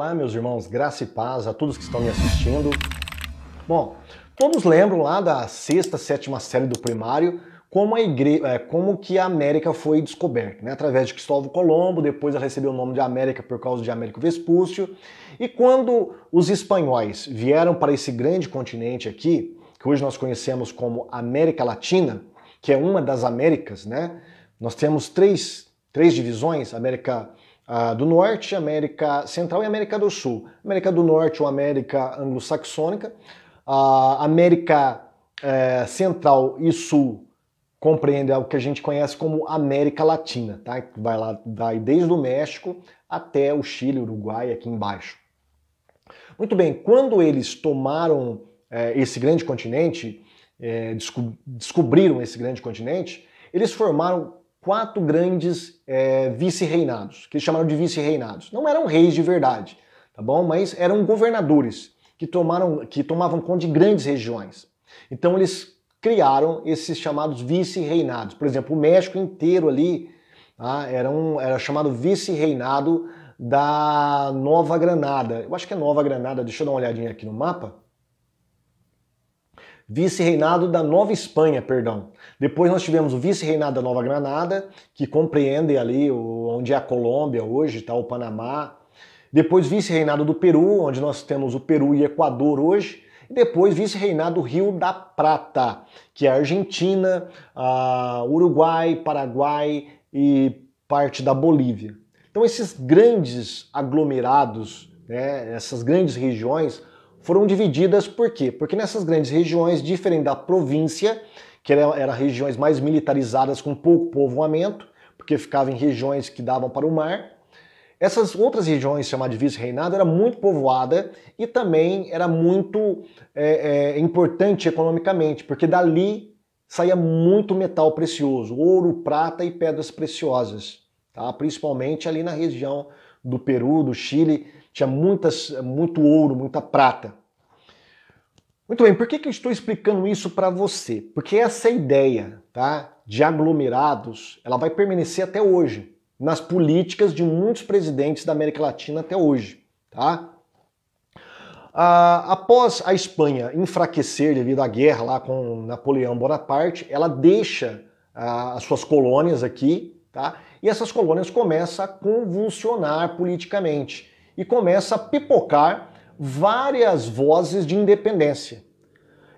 Olá, meus irmãos, graça e paz a todos que estão me assistindo. Bom, todos lembram lá da sexta, sétima série do primário como que a América foi descoberta, né? Através de Cristóvão Colombo, depois ela recebeu o nome de América por causa de Américo Vespúcio. E quando os espanhóis vieram para esse grande continente aqui, que hoje nós conhecemos como América Latina, que é uma das Américas, né? Nós temos três divisões, América do Norte, América Central e América do Sul. América do Norte ou América Anglo-Saxônica, a América Central e Sul compreende o que a gente conhece como América Latina, tá? Vai desde o México até o Chile, Uruguai, aqui embaixo. Muito bem, quando eles tomaram esse grande continente, descobriram esse grande continente, eles formaram 4 grandes vice-reinados, que eles chamaram de vice-reinados. Não eram reis de verdade, tá bom? Mas eram governadores que tomavam conta de grandes regiões. Então eles criaram esses chamados vice-reinados. Por exemplo, o México inteiro ali era chamado vice-reinado da Nova Granada. Eu acho que é Nova Granada, deixa eu dar uma olhadinha aqui no mapa. Vice-reinado da Nova Espanha, perdão. Depois nós tivemos o vice-reinado da Nova Granada, que compreende ali onde é a Colômbia hoje, tá, o Panamá. Depois vice-reinado do Peru, onde nós temos o Peru e Equador hoje. E depois vice-reinado do Rio da Prata, que é a Argentina, Uruguai, Paraguai e parte da Bolívia. Então esses grandes aglomerados, né, essas grandes regiões, foram divididas por quê? Porque nessas grandes regiões, diferente da província, que eram regiões mais militarizadas com pouco povoamento, porque ficavam em regiões que davam para o mar, essas outras regiões, chamadas de vice-reinado, era muito povoada e também era muito importante economicamente, porque dali saía muito metal precioso, ouro, prata e pedras preciosas, tá? Principalmente ali na região do Peru, do Chile, tinha muito ouro, muita prata. Muito bem, por que eu estou explicando isso para você? Porque essa ideia, tá, de aglomerados, ela vai permanecer até hoje, nas políticas de muitos presidentes da América Latina até hoje, tá? Após a Espanha enfraquecer devido à guerra lá com Napoleão Bonaparte, ela deixa as suas colônias aqui, tá? E essas colônias começam a convulsionar politicamente e começa a pipocar várias vozes de independência.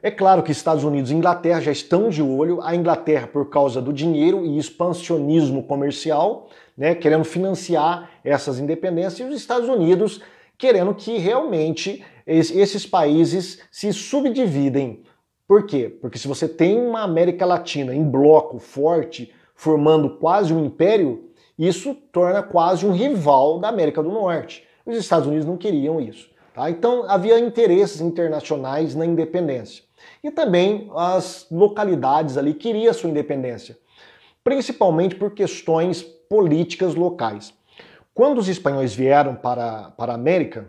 É claro que Estados Unidos e Inglaterra já estão de olho, a Inglaterra por causa do dinheiro e expansionismo comercial, né, querendo financiar essas independências, e os Estados Unidos querendo que realmente esses países se subdividem. Por quê? Porque se você tem uma América Latina em bloco forte, formando quase um império, isso torna quase um rival da América do Norte. Os Estados Unidos não queriam isso, tá? Então havia interesses internacionais na independência. E também as localidades ali queriam sua independência, principalmente por questões políticas locais. Quando os espanhóis vieram para a América,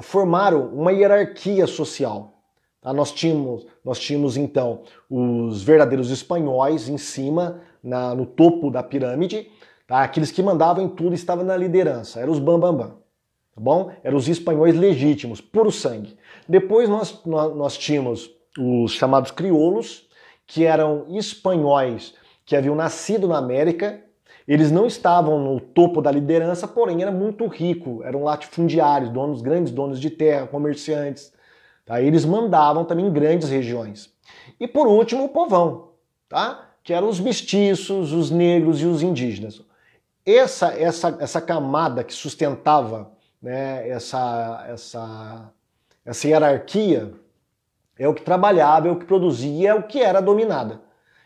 formaram uma hierarquia social. Tá? Nós tínhamos então os verdadeiros espanhóis em cima, no topo da pirâmide, tá? Aqueles que mandavam em tudo, estavam na liderança, eram os bambambam, tá bom? Eram os espanhóis legítimos, puro sangue. Depois nós tínhamos os chamados crioulos, que eram espanhóis que haviam nascido na América. Eles não estavam no topo da liderança, porém eram muito ricos, eram latifundiários, grandes donos de terra, comerciantes. Tá? Eles mandavam também em grandes regiões. E por último, o povão, tá? Que eram os mestiços, os negros e os indígenas. Essa camada que sustentava, né, essa hierarquia é o que trabalhava, é o que produzia, é o que era dominada.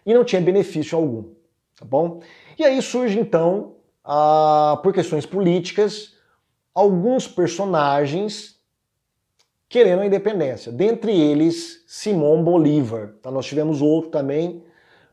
E não tinha benefício algum, tá bom? E aí surge então, por questões políticas, alguns personagens querendo a independência. Dentre eles, Simón Bolívar. Tá? Nós tivemos outro também,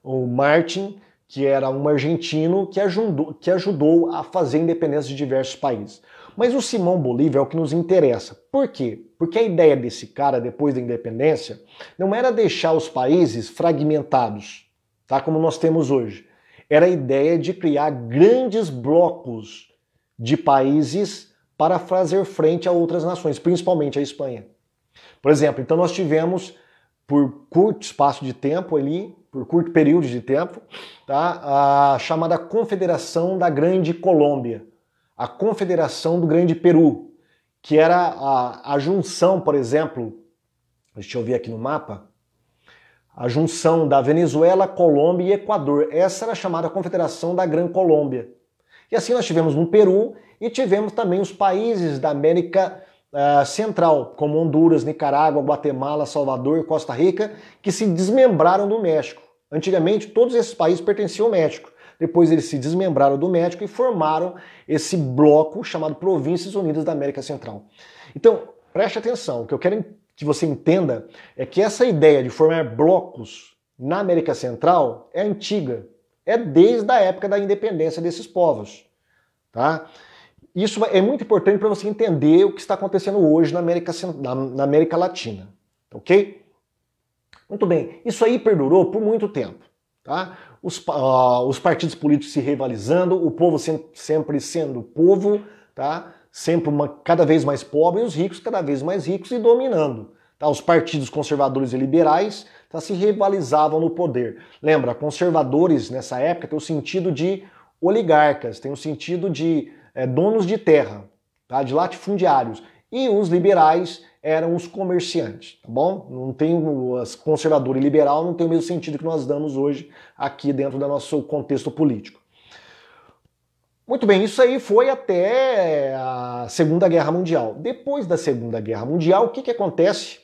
o Martin, que era um argentino que ajudou a fazer a independência de diversos países. Mas o Simón Bolívar é o que nos interessa. Por quê? Porque a ideia desse cara, depois da independência, não era deixar os países fragmentados, tá? Como nós temos hoje. Era a ideia de criar grandes blocos de países para fazer frente a outras nações, principalmente a Espanha. Por exemplo, então nós tivemos, por curto espaço de tempo ali, por curto período de tempo, tá, a chamada Confederação da Grande Colômbia, a Confederação do Grande Peru, que era a junção, por exemplo, deixa eu ver aqui no mapa, a junção da Venezuela, Colômbia e Equador. Essa era a chamada Confederação da Gran Colômbia. E assim nós tivemos no Peru e tivemos também os países da América Central, como Honduras, Nicarágua, Guatemala, Salvador, Costa Rica, que se desmembraram do México. Antigamente todos esses países pertenciam ao México. Depois eles se desmembraram do México e formaram esse bloco chamado Províncias Unidas da América Central. Então, preste atenção, o que eu quero que você entenda é que essa ideia de formar blocos na América Central é antiga, é desde a época da independência desses povos, tá? Isso é muito importante para você entender o que está acontecendo hoje na América Latina, ok? Muito bem, isso aí perdurou por muito tempo, tá? Os partidos políticos se rivalizando, o povo sempre sendo povo, tá? Sempre cada vez mais pobre e os ricos cada vez mais ricos e dominando. Tá? Os partidos conservadores e liberais se rivalizavam no poder. Lembra, conservadores nessa época tem o sentido de oligarcas, tem o sentido de donos de terra, tá? De latifundiários. E os liberais eram os comerciantes, tá bom? Não tem conservador e liberal não tem o mesmo sentido que nós damos hoje aqui dentro do nosso contexto político. Muito bem, isso aí foi até a Segunda Guerra Mundial. Depois da Segunda Guerra Mundial, o que acontece?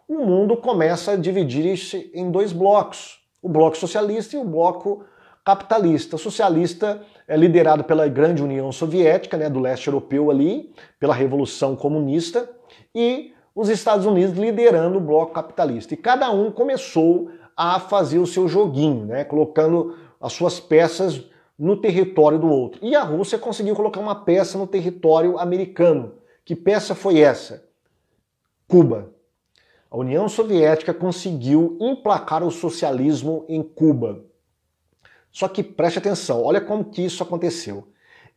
O mundo começa a dividir-se em dois blocos, o bloco socialista e o bloco capitalista. O socialista é liderado pela grande União Soviética, né, do leste europeu ali, pela Revolução Comunista, e os Estados Unidos liderando o bloco capitalista. E cada um começou a fazer o seu joguinho, né, colocando as suas peças no território do outro. E a Rússia conseguiu colocar uma peça no território americano. Que peça foi essa? Cuba. A União Soviética conseguiu emplacar o socialismo em Cuba. Só que preste atenção, olha como que isso aconteceu.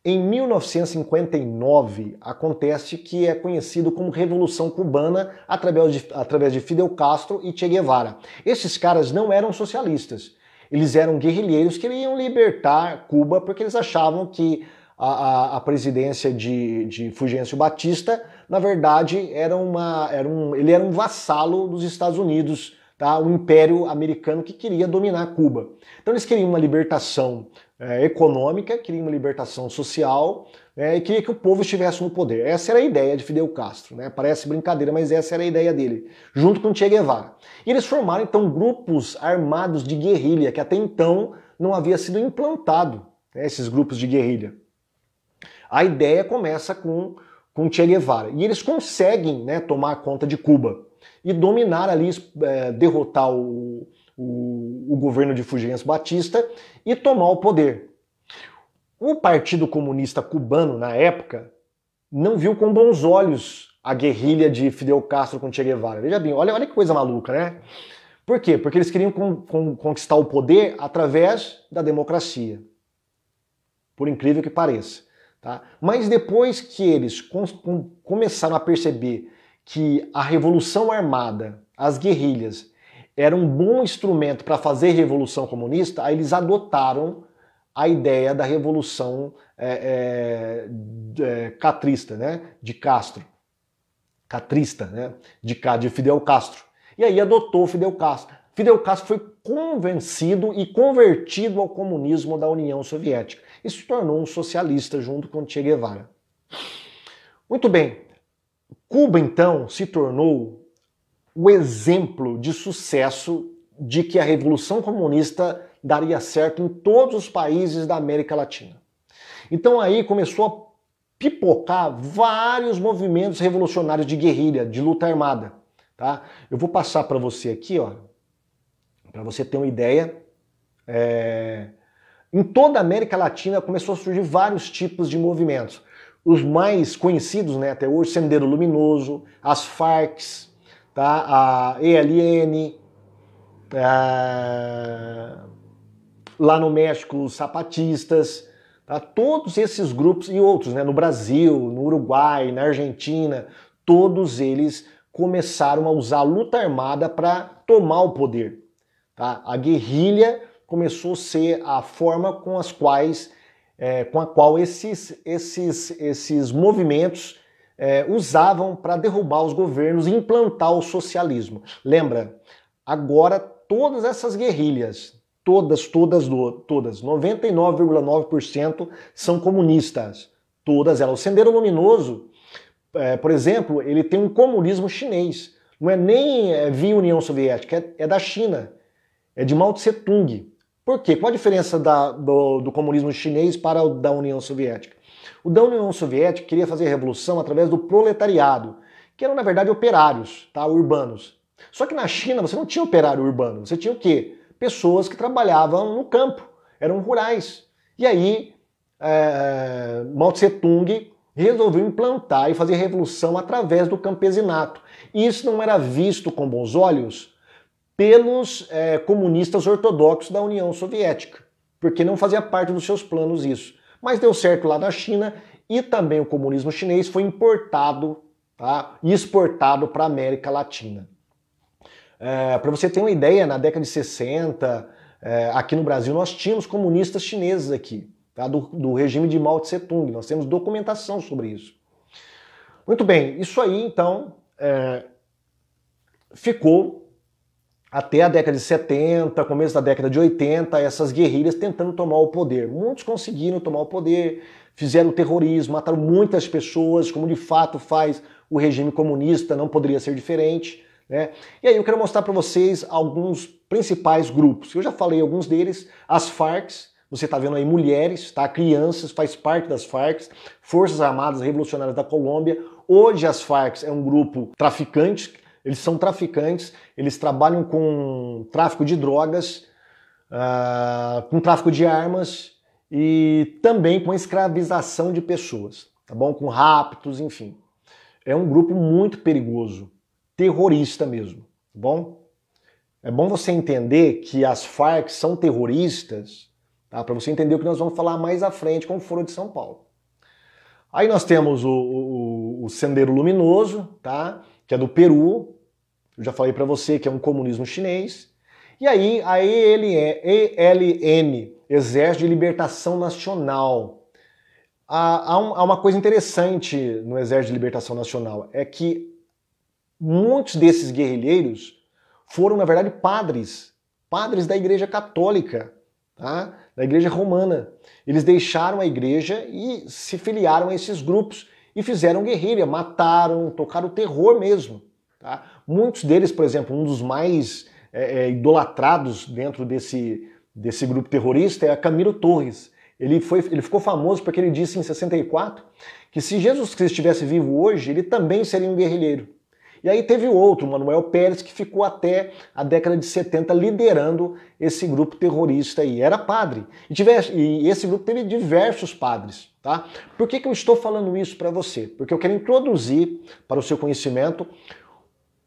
Em 1959 acontece que é conhecido como Revolução Cubana através de Fidel Castro e Che Guevara. Esses caras não eram socialistas. Eles eram guerrilheiros que queriam libertar Cuba porque eles achavam que a presidência de Fulgêncio Batista, na verdade, ele era um vassalo dos Estados Unidos, tá? O Império Americano que queria dominar Cuba. Então eles queriam uma libertação econômica, queriam uma libertação social, e queria que o povo estivesse no poder. Essa era a ideia de Fidel Castro, né? Parece brincadeira, mas essa era a ideia dele, junto com Che Guevara. E eles formaram então grupos armados de guerrilha, que até então não havia sido implantado, né, esses grupos de guerrilha. A ideia começa com Che Guevara, e eles conseguem, né, tomar conta de Cuba e dominar ali, derrotar o governo de Fulgêncio Batista e tomar o poder. O Partido Comunista Cubano, na época, não viu com bons olhos a guerrilha de Fidel Castro com Che Guevara. Veja bem, olha que coisa maluca, né? Por quê? Porque eles queriam conquistar o poder através da democracia. Por incrível que pareça. Tá? Mas depois que eles começaram a perceber que a revolução armada, as guerrilhas, era um bom instrumento para fazer revolução comunista, aí eles adotaram a ideia da revolução catrista, né, de Castro. Catrista, né, de Fidel Castro. E aí adotou Fidel Castro. Fidel Castro foi convencido e convertido ao comunismo da União Soviética e se tornou um socialista junto com Che Guevara. Muito bem, Cuba então se tornou o exemplo de sucesso de que a Revolução Comunista daria certo em todos os países da América Latina. Então aí começou a pipocar vários movimentos revolucionários de guerrilha, de luta armada. Tá? Eu vou passar para você aqui, ó, para você ter uma ideia. Em toda a América Latina começou a surgir vários tipos de movimentos. Os mais conhecidos, né, até hoje, Sendero Luminoso, as Farc, tá? A ELN, lá no México, os zapatistas, tá? Todos esses grupos e outros, né, no Brasil, no Uruguai, na Argentina, todos eles começaram a usar a luta armada para tomar o poder. Tá? A guerrilha começou a ser a forma com a qual esses movimentos usavam para derrubar os governos e implantar o socialismo. Lembra, agora todas essas guerrilhas, todas, 99,9% são comunistas. Todas elas. O Sendero Luminoso, por exemplo, ele tem um comunismo chinês. Não é nem via União Soviética, é da China. É de Mao Tse-tung. Por quê? Qual a diferença do comunismo chinês para o da União Soviética? O da União Soviética queria fazer a revolução através do proletariado, que eram, na verdade, operários, tá? Urbanos. Só que na China você não tinha operário urbano, você tinha o quê? Pessoas que trabalhavam no campo, eram rurais. E aí, Mao Tse-tung resolveu implantar e fazer revolução através do campesinato. E isso não era visto com bons olhos pelos comunistas ortodoxos da União Soviética, porque não fazia parte dos seus planos isso. Mas deu certo lá na China e também o comunismo chinês foi importado, tá, e exportado para a América Latina. Para você ter uma ideia, na década de 60, aqui no Brasil, nós tínhamos comunistas chineses aqui, tá, do regime de Mao Tse-tung. Nós temos documentação sobre isso. Muito bem, isso aí, então, ficou até a década de 70, começo da década de 80, essas guerrilhas tentando tomar o poder. Muitos conseguiram tomar o poder, fizeram terrorismo, mataram muitas pessoas, como de fato faz o regime comunista, não poderia ser diferente, né? E aí eu quero mostrar para vocês alguns principais grupos. Eu já falei alguns deles, as Farc, você está vendo aí mulheres, tá? Crianças, faz parte das Farc, Forças Armadas Revolucionárias da Colômbia. Hoje as Farc é um grupo traficante. Eles são traficantes, eles trabalham com tráfico de drogas, com tráfico de armas e também com escravização de pessoas, tá bom? Com raptos, enfim. É um grupo muito perigoso, terrorista mesmo, tá bom? É bom você entender que as Farc são terroristas, tá? Para você entender o que nós vamos falar mais à frente com o Foro de São Paulo. Aí nós temos o Sendero Luminoso, tá? Que é do Peru. Eu já falei para você que é um comunismo chinês. E aí a ELN, Exército de Libertação Nacional. Há uma coisa interessante no Exército de Libertação Nacional, é que muitos desses guerrilheiros foram, na verdade, padres da Igreja Católica, tá? Da Igreja Romana. Eles deixaram a igreja e se filiaram a esses grupos e fizeram guerrilha, mataram, tocaram terror mesmo. Tá? Muitos deles, por exemplo, um dos mais idolatrados dentro desse grupo terrorista é Camilo Torres. Ele ficou famoso porque ele disse em 64 que se Jesus Cristo estivesse vivo hoje, ele também seria um guerrilheiro. E aí teve outro, Manuel Pérez, que ficou até a década de 70 liderando esse grupo terrorista aí. Era padre. E esse grupo teve diversos padres. Tá? Por que eu estou falando isso para você? Porque eu quero introduzir para o seu conhecimento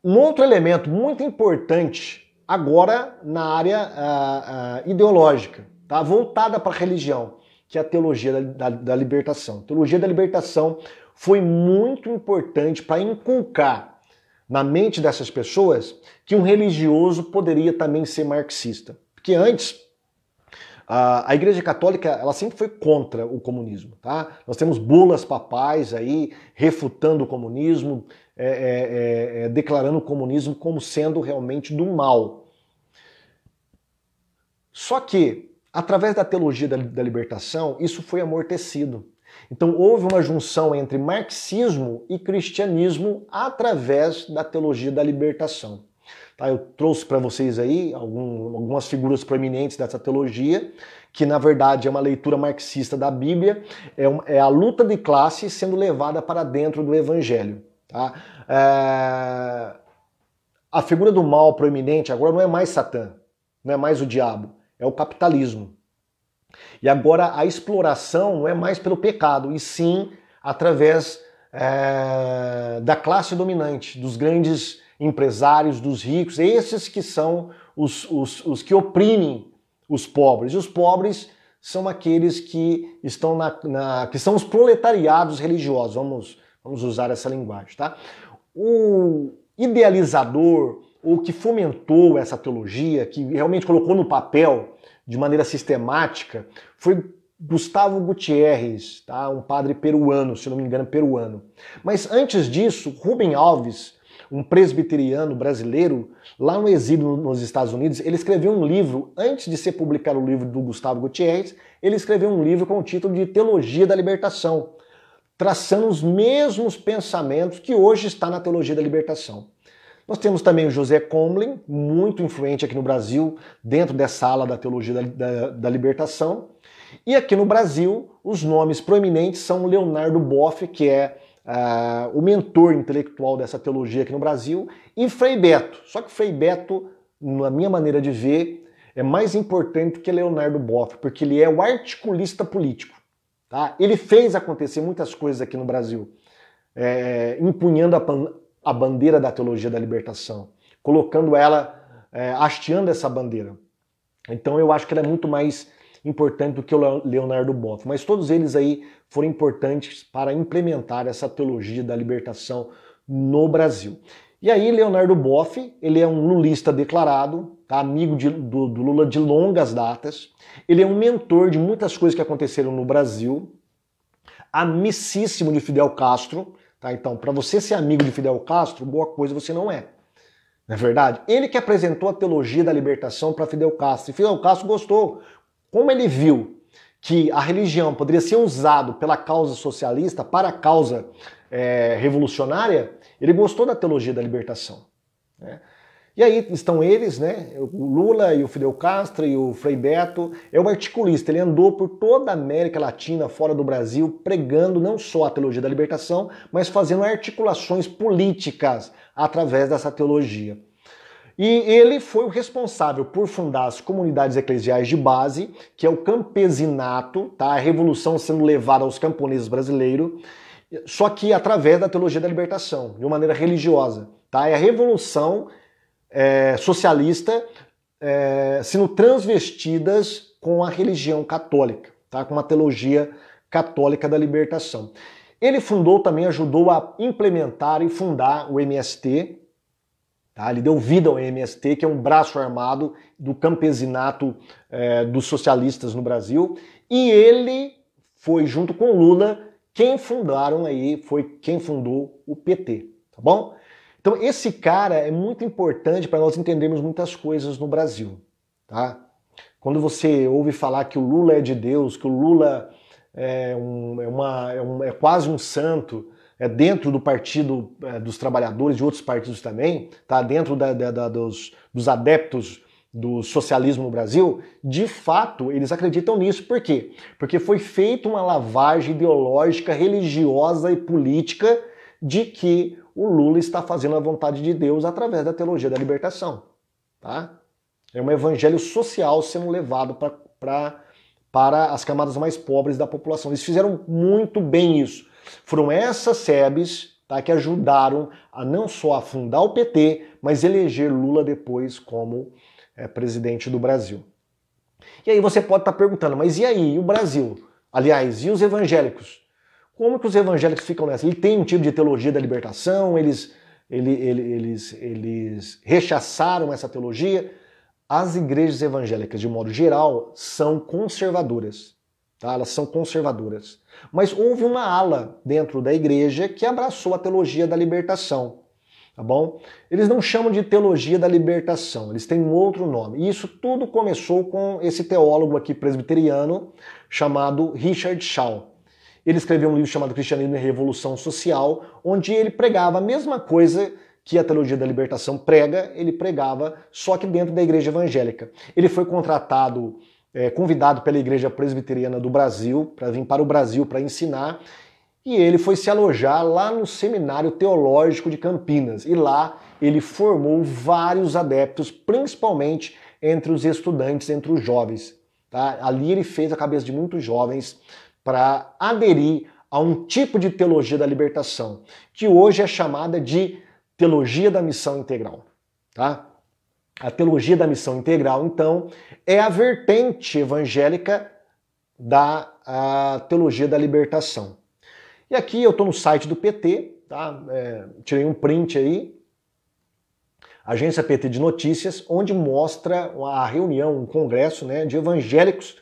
um outro elemento muito importante agora na área ideológica, tá? Voltada para a religião, que é a teologia da libertação. A teologia da libertação foi muito importante para inculcar na mente dessas pessoas que um religioso poderia também ser marxista. Porque antes, a Igreja Católica ela sempre foi contra o comunismo. Tá? Nós temos bulas papais aí refutando o comunismo, declarando o comunismo como sendo realmente do mal. Só que, através da teologia da libertação, isso foi amortecido. Então houve uma junção entre marxismo e cristianismo através da teologia da libertação. Tá, eu trouxe para vocês aí algumas figuras proeminentes dessa teologia, que na verdade é uma leitura marxista da Bíblia, é a luta de classe sendo levada para dentro do Evangelho. Tá? A figura do mal proeminente agora não é mais Satã, não é mais o diabo, é o capitalismo. E agora a exploração não é mais pelo pecado, e sim através da classe dominante, dos grandes empresários, dos ricos, esses que são os que oprimem os pobres. E os pobres são aqueles que estão que são os proletariados religiosos, vamos usar essa linguagem, tá? O idealizador, ou que fomentou essa teologia, que realmente colocou no papel de maneira sistemática, foi Gustavo Gutierrez, tá? Um padre peruano, se não me engano, peruano. Mas antes disso, Rubem Alves, um presbiteriano brasileiro, lá no exílio nos Estados Unidos, ele escreveu um livro, antes de ser publicado o livro do Gustavo Gutierrez, ele escreveu um livro com o título de Teologia da Libertação, traçando os mesmos pensamentos que hoje está na Teologia da Libertação. Nós temos também o José Comlen, muito influente aqui no Brasil, dentro dessa ala da Teologia da Libertação. E aqui no Brasil, os nomes proeminentes são Leonardo Boff, que é o mentor intelectual dessa teologia aqui no Brasil, e Frei Beto. Só que Frei Beto, na minha maneira de ver, é mais importante que Leonardo Boff, porque ele é o articulista político. Tá? Ele fez acontecer muitas coisas aqui no Brasil, empunhando a bandeira da teologia da libertação, colocando ela, hasteando essa bandeira. Então eu acho que ela é muito mais importante do que o Leonardo Boff, mas todos eles aí foram importantes para implementar essa teologia da libertação no Brasil. E aí Leonardo Boff, ele é um lulista declarado, tá? Amigo do Lula de longas datas, ele é um mentor de muitas coisas que aconteceram no Brasil, amicíssimo de Fidel Castro, tá? Então, para você ser amigo de Fidel Castro, boa coisa você não é. Não é verdade? Ele que apresentou a teologia da libertação para Fidel Castro, e Fidel Castro gostou. Como ele viu que a religião poderia ser usada pela causa socialista, para a causa revolucionária, ele gostou da teologia da libertação. Né? E aí estão eles, né? O Lula e o Fidel Castro e o Frei Beto, é o articulista, ele andou por toda a América Latina, fora do Brasil, pregando não só a teologia da libertação, mas fazendo articulações políticas através dessa teologia. E ele foi o responsável por fundar as comunidades eclesiais de base, que é o campesinato, tá? A revolução sendo levada aos camponeses brasileiros, só que através da teologia da libertação, de uma maneira religiosa. Tá? É a revolução socialista sendo transvestidas com a religião católica, tá? Com uma teologia católica da libertação. Ele fundou também, ajudou a implementar e fundar o MST, tá? Ele deu vida ao MST, que é um braço armado do campesinato dos socialistas no Brasil, e ele foi, junto com Lula, quem fundou o PT, tá bom? Então esse cara é muito importante para nós entendermos muitas coisas no Brasil, tá? Quando você ouve falar que o Lula é de Deus, que o Lula é quase um santo, dentro do Partido dos Trabalhadores, de outros partidos também, tá? Dentro dos adeptos do socialismo no Brasil, de fato, eles acreditam nisso. Por quê? Porque foi feita uma lavagem ideológica, religiosa e política de que o Lula está fazendo a vontade de Deus através da teologia da libertação. Tá? É um evangelho social sendo levado para as camadas mais pobres da população. Eles fizeram muito bem isso. Foram essas SEBs, tá, que ajudaram a não só a fundar o PT, mas eleger Lula depois como presidente do Brasil. E aí você pode estar perguntando, mas e aí, e o Brasil? Aliás, e os evangélicos? Como que os evangélicos ficam nessa? Ele tem um tipo de teologia da libertação, eles rechaçaram essa teologia. As igrejas evangélicas, de modo geral, são conservadoras. Tá? Elas são conservadoras. Mas houve uma ala dentro da igreja que abraçou a teologia da libertação. Tá bom? Eles não chamam de teologia da libertação, eles têm um outro nome. E isso tudo começou com esse teólogo aqui presbiteriano chamado Richard Shaw. Ele escreveu um livro chamado Cristianismo e Revolução Social, onde ele pregava a mesma coisa que a teologia da libertação prega, ele pregava só que dentro da igreja evangélica. Ele foi convidado pela Igreja Presbiteriana do Brasil, para vir para o Brasil para ensinar, e ele foi se alojar lá no Seminário Teológico de Campinas. E lá ele formou vários adeptos, principalmente entre os estudantes, entre os jovens. Tá? Ali ele fez a cabeça de muitos jovens para aderir a um tipo de teologia da libertação, que hoje é chamada de teologia da missão integral. Tá? A teologia da missão integral, então, é a vertente evangélica da teologia da libertação. E aqui eu estou no site do PT, tá? Tirei um print aí, Agência PT de Notícias, onde mostra a reunião, um congresso, né, de evangélicos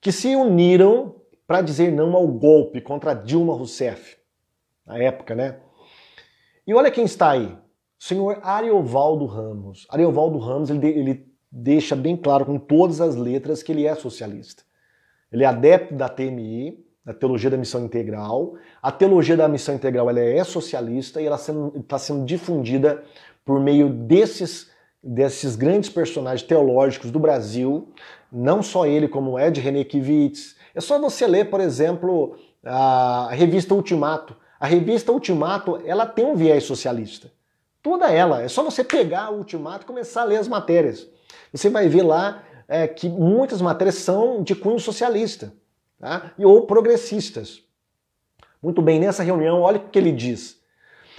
que se uniram para dizer não ao golpe contra Dilma Rousseff, na época, né? E olha quem está aí, o senhor Ariovaldo Ramos. Ariovaldo Ramos, ele deixa bem claro com todas as letras que ele é socialista. Ele é adepto da TMI, da Teologia da Missão Integral. A Teologia da Missão Integral ela é socialista e ela está sendo difundida por meio desses grandes personagens teológicos do Brasil, não só ele, como Ed Renekiewicz. É só você ler, por exemplo, a revista Ultimato. A revista Ultimato, ela tem um viés socialista. Toda ela. É só você pegar o Ultimato e começar a ler as matérias. Você vai ver lá que muitas matérias são de cunho socialista, tá? Ou progressistas. Muito bem, nessa reunião, olha o que ele diz.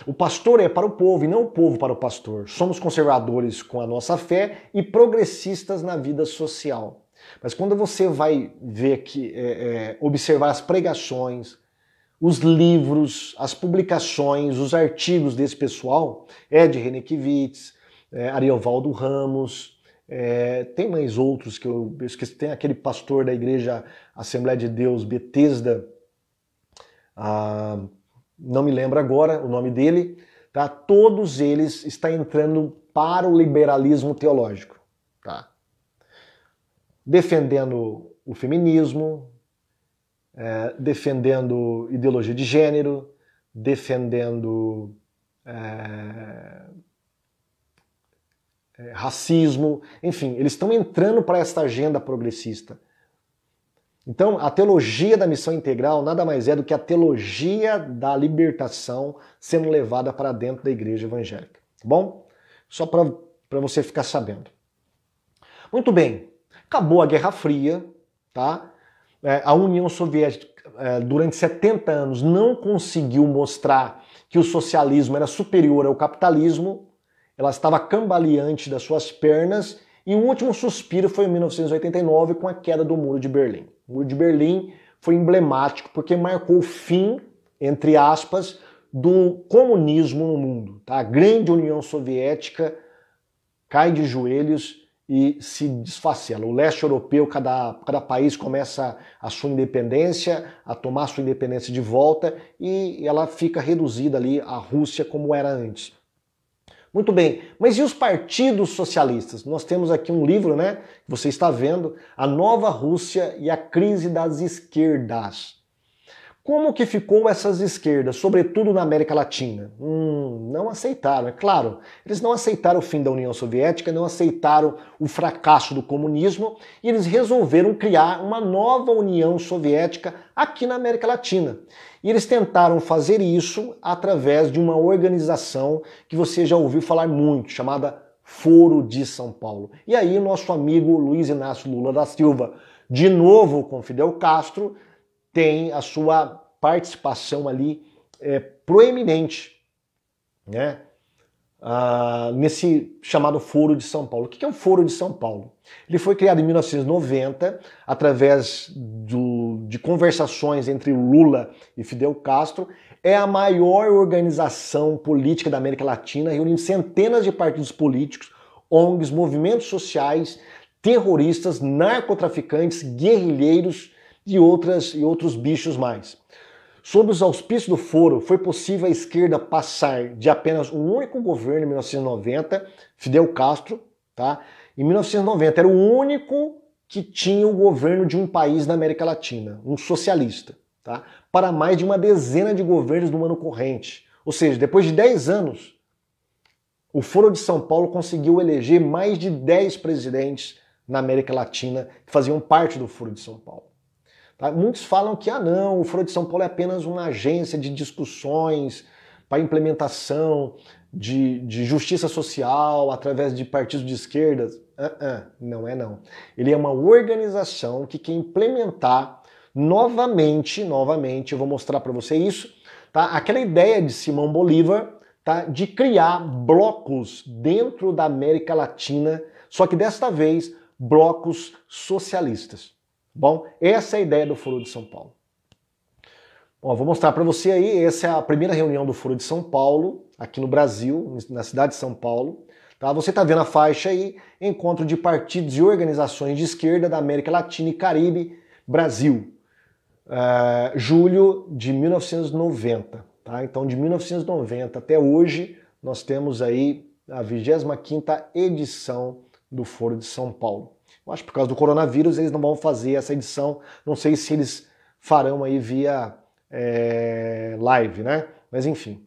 O pastor é para o povo e não o povo para o pastor. Somos conservadores com a nossa fé e progressistas na vida social. Mas quando você vai ver aqui, observar as pregações, os livros, as publicações, os artigos desse pessoal, Ed Renekiewicz, Ariovaldo Ramos, tem mais outros que eu esqueci, tem aquele pastor da Igreja Assembleia de Deus, Betesda, não me lembro agora o nome dele, tá? Todos eles estão entrando para o liberalismo teológico, tá? Defendendo o feminismo, defendendo ideologia de gênero, defendendo racismo, enfim, eles estão entrando para esta agenda progressista. Então, a teologia da missão integral nada mais é do que a teologia da libertação sendo levada para dentro da igreja evangélica. Tá bom? Só para você ficar sabendo. Muito bem, acabou a Guerra Fria, tá? A União Soviética, durante 70 anos, não conseguiu mostrar que o socialismo era superior ao capitalismo, ela estava cambaleante das suas pernas, e o último suspiro foi em 1989 com a queda do Muro de Berlim. O Muro de Berlim foi emblemático porque marcou o fim, entre aspas, do comunismo no mundo. Tá? A grande União Soviética cai de joelhos e se desfacela. O leste europeu, cada país começa a sua independência, a tomar a sua independência de volta e ela fica reduzida ali à Rússia como era antes. Muito bem, mas e os partidos socialistas? Nós temos aqui um livro, né, que você está vendo, A Nova Rússia e a Crise das Esquerdas. Como que ficou essas esquerdas, sobretudo na América Latina? Não aceitaram, é claro. Eles não aceitaram o fim da União Soviética, não aceitaram o fracasso do comunismo e eles resolveram criar uma nova União Soviética aqui na América Latina. E eles tentaram fazer isso através de uma organização que você já ouviu falar muito, chamada Foro de São Paulo. E aí nosso amigo Luiz Inácio Lula da Silva, de novo com Fidel Castro, tem a sua participação ali proeminente, né? Nesse chamado Foro de São Paulo. O que é o Foro de São Paulo? Ele foi criado em 1990 através de conversações entre Lula e Fidel Castro. É a maior organização política da América Latina, reunindo centenas de partidos políticos, ONGs, movimentos sociais, terroristas, narcotraficantes, guerrilheiros e outros bichos mais. Sob os auspícios do Foro, foi possível a esquerda passar de apenas um único governo em 1990, Fidel Castro, tá? Em 1990 era o único que tinha o governo de um país na América Latina, um socialista, tá? Para mais de uma dezena de governos no ano corrente. Ou seja, depois de 10 anos, o Foro de São Paulo conseguiu eleger mais de 10 presidentes na América Latina que faziam parte do Foro de São Paulo. Tá? Muitos falam que não, o Foro de São Paulo é apenas uma agência de discussões para implementação de justiça social através de partidos de esquerda. Não é não. Ele é uma organização que quer implementar novamente, eu vou mostrar para você isso, tá? Aquela ideia de Simão Bolívar, tá? De criar blocos dentro da América Latina, só que desta vez blocos socialistas. Bom, essa é a ideia do Foro de São Paulo. Bom, vou mostrar para você aí, essa é a primeira reunião do Foro de São Paulo, aqui no Brasil, na cidade de São Paulo. Tá? Você está vendo a faixa aí, Encontro de Partidos e Organizações de Esquerda da América Latina e Caribe, Brasil, julho de 1990. Tá? Então, de 1990 até hoje, nós temos aí a 25ª edição do Foro de São Paulo. Eu acho que por causa do coronavírus eles não vão fazer essa edição, não sei se eles farão aí via live, né? Mas enfim.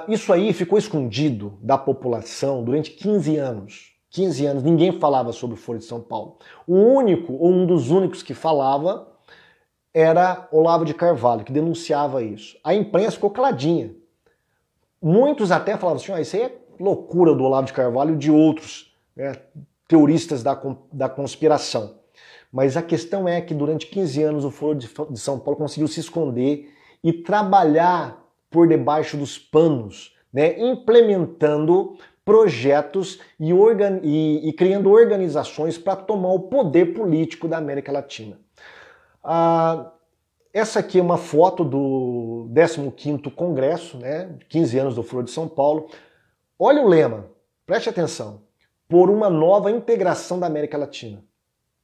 Isso aí ficou escondido da população durante 15 anos. 15 anos, ninguém falava sobre o Foro de São Paulo. O único, ou um dos únicos que falava, era Olavo de Carvalho, que denunciava isso. A imprensa ficou caladinha. Muitos até falavam assim, isso aí é loucura do Olavo de Carvalho e de outros, né, teoristas da conspiração. Mas a questão é que durante 15 anos o Foro de São Paulo conseguiu se esconder e trabalhar por debaixo dos panos, né, implementando projetos e criando organizações para tomar o poder político da América Latina. Essa aqui é uma foto do 15º Congresso, né, 15 anos do Foro de São Paulo. Olha o lema, preste atenção, por uma nova integração da América Latina.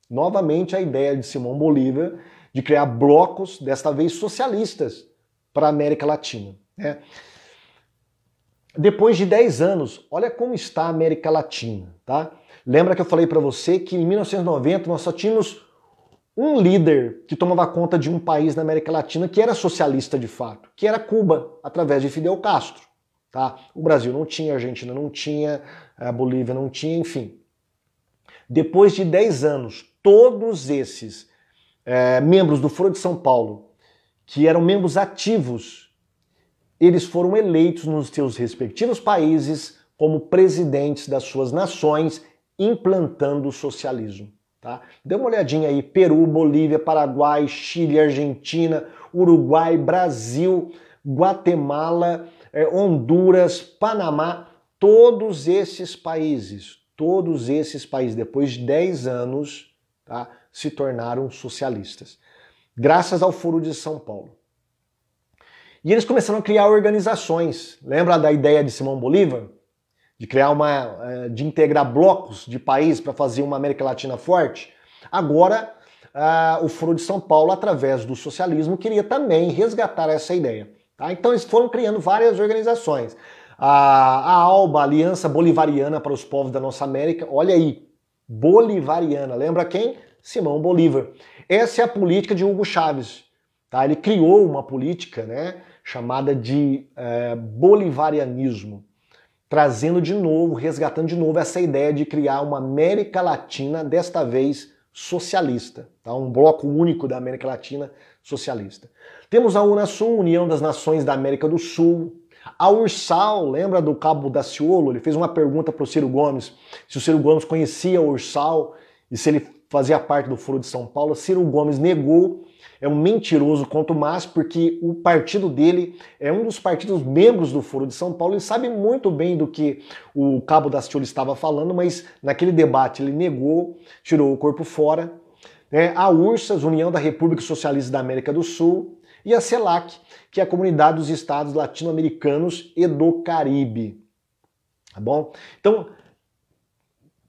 Novamente a ideia de Simão Bolívar de criar blocos, desta vez socialistas, para a América Latina. Né? Depois de 10 anos, olha como está a América Latina. Tá? Lembra que eu falei para você que em 1990 nós só tínhamos um líder que tomava conta de um país na América Latina que era socialista de fato, que era Cuba, através de Fidel Castro. Tá? O Brasil não tinha, a Argentina não tinha, a Bolívia não tinha, enfim. Depois de 10 anos, todos esses membros do Foro de São Paulo, que eram membros ativos, eles foram eleitos nos seus respectivos países como presidentes das suas nações, implantando o socialismo. Tá? Dê uma olhadinha aí, Peru, Bolívia, Paraguai, Chile, Argentina, Uruguai, Brasil, Guatemala, Honduras, Panamá, todos esses países, depois de 10 anos, tá, se tornaram socialistas, graças ao Foro de São Paulo. E eles começaram a criar organizações. Lembra da ideia de Simão Bolívar? De criar de integrar blocos de país para fazer uma América Latina forte? Agora, o Foro de São Paulo, através do socialismo, queria também resgatar essa ideia. Tá? Então eles foram criando várias organizações. A ALBA, Aliança Bolivariana para os Povos da Nossa América, olha aí, bolivariana, lembra quem? Simão Bolívar. Essa é a política de Hugo Chávez. Tá? Ele criou uma política, né, chamada de bolivarianismo, trazendo de novo, resgatando de novo essa ideia de criar uma América Latina, desta vez socialista, tá? Um bloco único da América Latina socialista. Temos a Unasul, União das Nações da América do Sul. A Ursal, lembra do Cabo Daciolo? Ele fez uma pergunta para o Ciro Gomes, se o Ciro Gomes conhecia a Ursal e se ele fazia parte do Foro de São Paulo. Ciro Gomes negou, é um mentiroso quanto mais, porque o partido dele é um dos partidos membros do Foro de São Paulo, ele sabe muito bem do que o Cabo Daciolo estava falando, mas naquele debate ele negou, tirou o corpo fora. A URSS, União da República Socialista da América do Sul, e a CELAC, que é a Comunidade dos Estados Latino-Americanos e do Caribe. Tá bom? Então,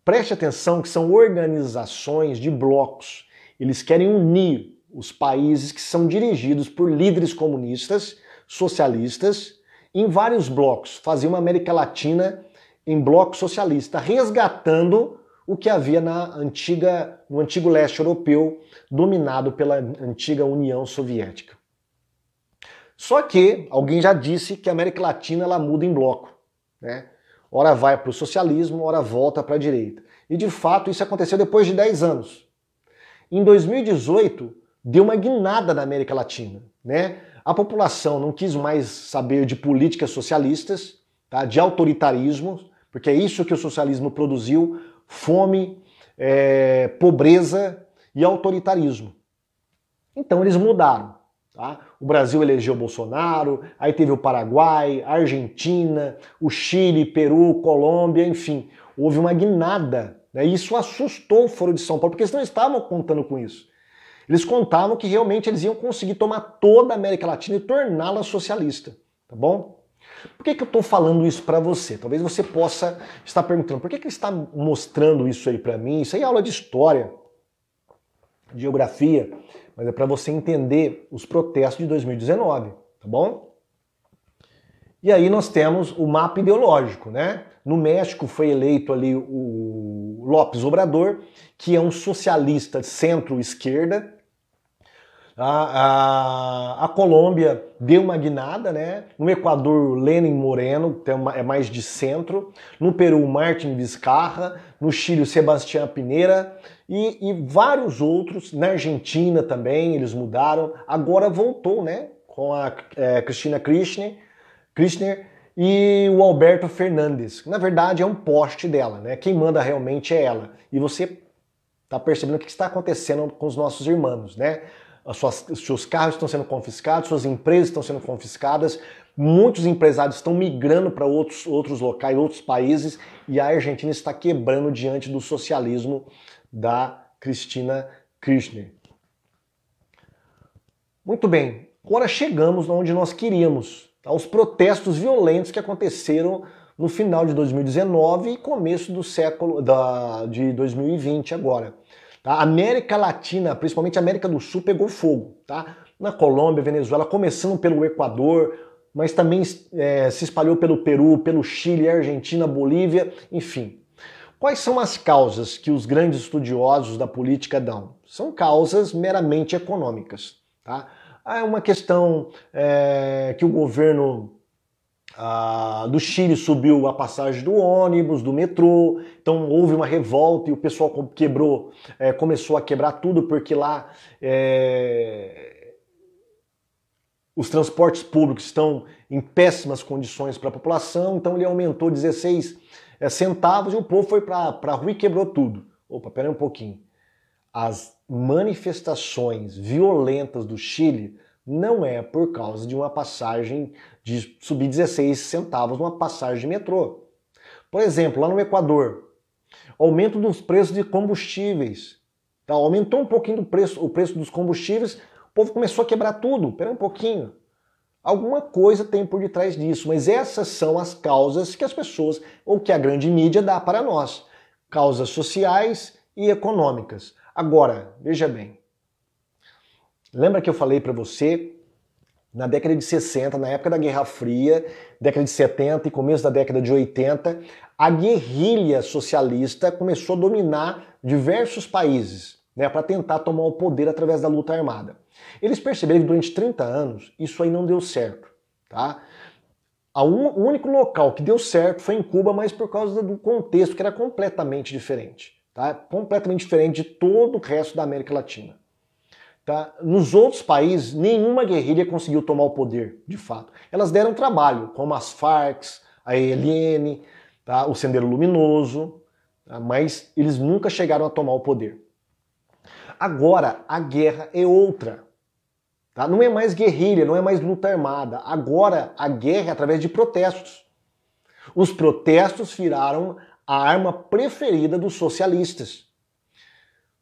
preste atenção que são organizações de blocos. Eles querem unir os países que são dirigidos por líderes comunistas, socialistas, em vários blocos. Fazer uma América Latina em bloco socialista, resgatando o que havia no antigo leste europeu, dominado pela antiga União Soviética. Só que alguém já disse que a América Latina ela muda em bloco, né? Ora vai para o socialismo, ora volta para a direita. E de fato isso aconteceu depois de 10 anos. Em 2018, deu uma guinada na América Latina, né? A população não quis mais saber de políticas socialistas, tá? De autoritarismo, porque é isso que o socialismo produziu, fome, pobreza e autoritarismo. Então eles mudaram. Tá? O Brasil elegeu Bolsonaro, aí teve o Paraguai, a Argentina, o Chile, Peru, Colômbia, enfim. Houve uma guinada né? E isso assustou o Foro de São Paulo, porque eles não estavam contando com isso. Eles contavam que realmente eles iam conseguir tomar toda a América Latina e torná-la socialista, tá bom? Por que eu estou falando isso para você? Talvez você possa estar perguntando, por que ele está mostrando isso aí para mim? Isso aí é aula de história, de geografia, mas é para você entender os protestos de 2019, tá bom? E aí nós temos o mapa ideológico, né? No México foi eleito ali o López Obrador, que é um socialista de centro-esquerda. A Colômbia deu uma guinada, né? No Equador, Lenin Moreno, é mais de centro. No Peru, Martin Vizcarra. No Chile, Sebastián Pinera. E vários outros. Na Argentina também, eles mudaram. Agora voltou, né? Com a Cristina Kirchner e o Alberto Fernandes. Na verdade, é um poste dela, né? Quem manda realmente é ela. E você está percebendo o que está acontecendo com os nossos irmãos, né? Seus carros estão sendo confiscados, suas empresas estão sendo confiscadas, muitos empresários estão migrando para outros locais, outros países, e a Argentina está quebrando diante do socialismo da Cristina Kirchner. Muito bem, agora chegamos onde nós queríamos, tá? Os protestos violentos que aconteceram no final de 2019 e começo de 2020 agora. A América Latina, principalmente a América do Sul, pegou fogo. Tá? Na Colômbia, Venezuela, começando pelo Equador, mas também se espalhou pelo Peru, pelo Chile, Argentina, Bolívia, enfim. Quais são as causas que os grandes estudiosos da política dão? São causas meramente econômicas. Tá? É uma questão que o governo do Chile subiu a passagem do ônibus, do metrô, então houve uma revolta e o pessoal começou a quebrar tudo, porque lá os transportes públicos estão em péssimas condições para a população, então ele aumentou 16 centavos e o povo foi para a rua e quebrou tudo. Opa, peraí um pouquinho. As manifestações violentas do Chile não é por causa de uma passagem de subir 16 centavos numa passagem de metrô. Por exemplo, lá no Equador, aumento dos preços de combustíveis. Tá? Aumentou um pouquinho o preço dos combustíveis, o povo começou a quebrar tudo. Espera um pouquinho. Alguma coisa tem por detrás disso, mas essas são as causas que as pessoas, ou que a grande mídia dá para nós. Causas sociais e econômicas. Agora, veja bem. Lembra que eu falei para você, na década de 60, na época da Guerra Fria, década de 70 e começo da década de 80, a guerrilha socialista começou a dominar diversos países, né, para tentar tomar o poder através da luta armada. Eles perceberam que durante 30 anos isso aí não deu certo. Tá? O único local que deu certo foi em Cuba, mas por causa do contexto que era completamente diferente. Tá? Completamente diferente de todo o resto da América Latina. Tá? Nos outros países, nenhuma guerrilha conseguiu tomar o poder, de fato. Elas deram trabalho, como as Farc, a ELN, tá? O Sendero Luminoso, tá? Mas eles nunca chegaram a tomar o poder. Agora, a guerra é outra. Tá? Não é mais guerrilha, não é mais luta armada. Agora, a guerra é através de protestos. Os protestos viraram a arma preferida dos socialistas.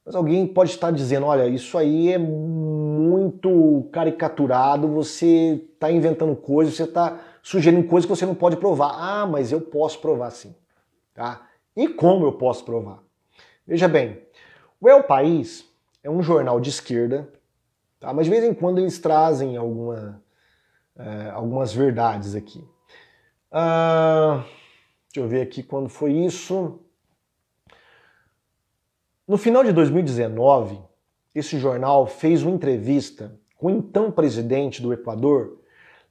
Mas alguém pode estar dizendo, olha, isso aí é muito caricaturado, você está inventando coisas, você está sugerindo coisas que você não pode provar. Ah, mas eu posso provar sim. Tá? E como eu posso provar? Veja bem, o El País é um jornal de esquerda, tá? Mas de vez em quando eles trazem algumas verdades aqui. Deixa eu ver aqui quando foi isso. No final de 2019, esse jornal fez uma entrevista com o então presidente do Equador,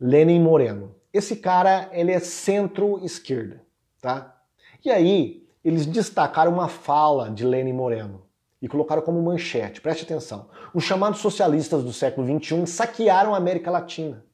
Lenin Moreno. Esse cara, ele é centro-esquerda, tá? E aí, eles destacaram uma fala de Lenin Moreno e colocaram como manchete, preste atenção, os chamados socialistas do século XXI saquearam a América Latina.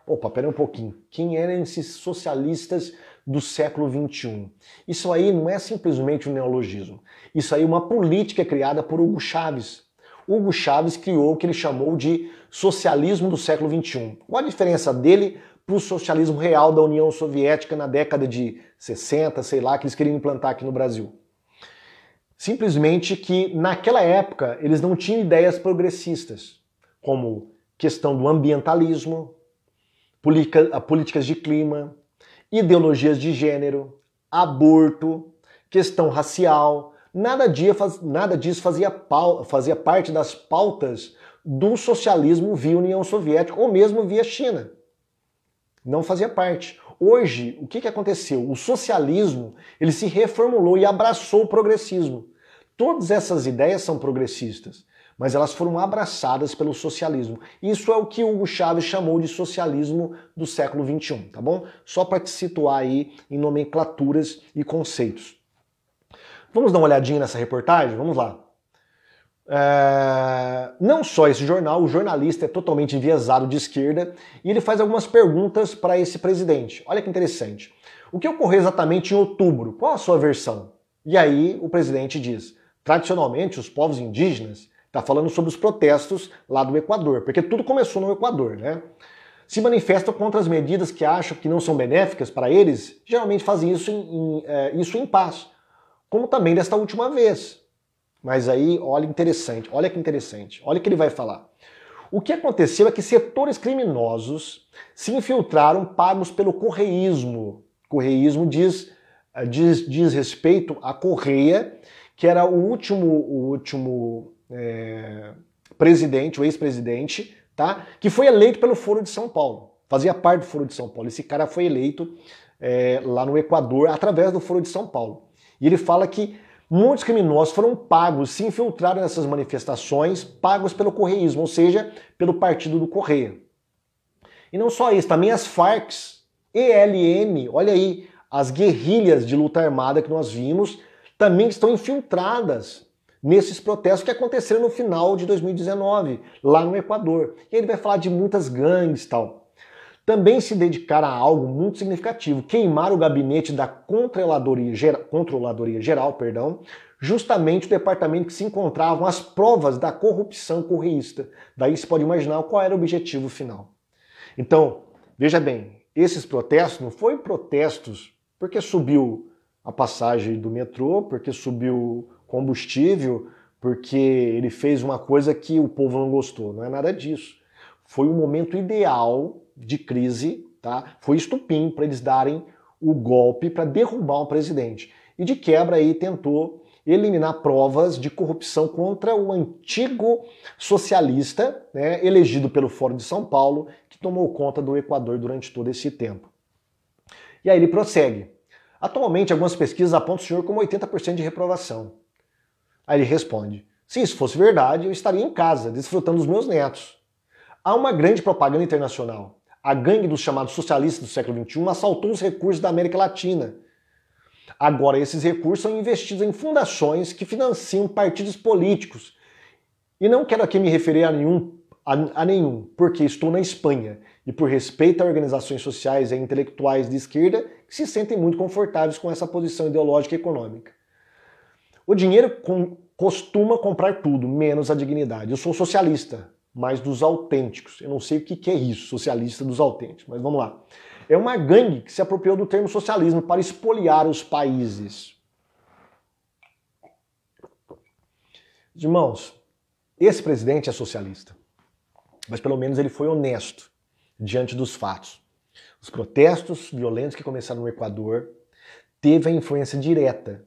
Opa, pera um pouquinho, quem eram esses socialistas do século XXI? Isso aí não é simplesmente um neologismo. Isso aí é uma política criada por Hugo Chávez. Hugo Chávez criou o que ele chamou de socialismo do século XXI. Qual a diferença dele para o socialismo real da União Soviética na década de 60, sei lá, que eles queriam implantar aqui no Brasil? Simplesmente que naquela época eles não tinham ideias progressistas, como questão do ambientalismo, políticas de clima, ideologias de gênero, aborto, questão racial. Nada disso fazia parte das pautas do socialismo via União Soviética ou mesmo via China. Não fazia parte. Hoje, o que aconteceu? O socialismo ele se reformulou e abraçou o progressismo. Todas essas ideias são progressistas, mas elas foram abraçadas pelo socialismo. Isso é o que Hugo Chávez chamou de socialismo do século XXI, tá bom? Só para te situar aí em nomenclaturas e conceitos. Vamos dar uma olhadinha nessa reportagem? Vamos lá. Não só esse jornal, o jornalista é totalmente enviesado de esquerda e ele faz algumas perguntas para esse presidente. Olha que interessante. O que ocorreu exatamente em outubro? Qual a sua versão? E aí o presidente diz, tradicionalmente os povos indígenas, está falando sobre os protestos lá do Equador, porque tudo começou no Equador, né? Se manifestam contra as medidas que acham que não são benéficas para eles, geralmente fazem isso em paz, como também desta última vez. Mas aí, olha que interessante, olha o que ele vai falar. O que aconteceu é que setores criminosos se infiltraram pagos pelo correísmo. Correísmo diz respeito à Correia, que era o último presidente, o ex-presidente, tá? Que foi eleito pelo Foro de São Paulo. Fazia parte do Foro de São Paulo. Esse cara foi eleito lá no Equador através do Foro de São Paulo. E ele fala que muitos criminosos foram pagos, se infiltraram nessas manifestações, pagos pelo correísmo, ou seja, pelo partido do Correia. E não só isso, também as Farc, ELN, olha aí, as guerrilhas de luta armada que nós vimos, também estão infiltradas nesses protestos que aconteceram no final de 2019, lá no Equador. E ele vai falar de muitas gangues e tal. Também se dedicaram a algo muito significativo, queimar o gabinete da Controladoria Geral, justamente o departamento que se encontravam as provas da corrupção correísta. Daí se pode imaginar qual era o objetivo final. Então, veja bem, esses protestos não foram protestos porque subiu a passagem do metrô, porque subiu combustível, porque ele fez uma coisa que o povo não gostou. Não é nada disso. Foi um momento ideal de crise, tá? Foi estupim para eles darem o golpe para derrubar um presidente. E de quebra aí tentou eliminar provas de corrupção contra o antigo socialista, né, elegido pelo Fórum de São Paulo, que tomou conta do Equador durante todo esse tempo. E aí ele prossegue. Atualmente, algumas pesquisas apontam o senhor como 80% de reprovação. Aí ele responde, se isso fosse verdade, eu estaria em casa, desfrutando dos meus netos. Há uma grande propaganda internacional. A gangue dos chamados socialistas do século XXI assaltou os recursos da América Latina. Agora, esses recursos são investidos em fundações que financiam partidos políticos. E não quero aqui me referir a nenhum, porque estou na Espanha e por respeito a organizações sociais e intelectuais de esquerda que se sentem muito confortáveis com essa posição ideológica e econômica. O dinheiro costuma comprar tudo, menos a dignidade. Eu sou socialista, mas dos autênticos. Eu não sei o que é isso, socialista dos autênticos, mas vamos lá. É uma gangue que se apropriou do termo socialismo para espoliar os países. Irmãos, esse presidente é socialista, mas pelo menos ele foi honesto diante dos fatos. Os protestos violentos que começaram no Equador teve a influência direta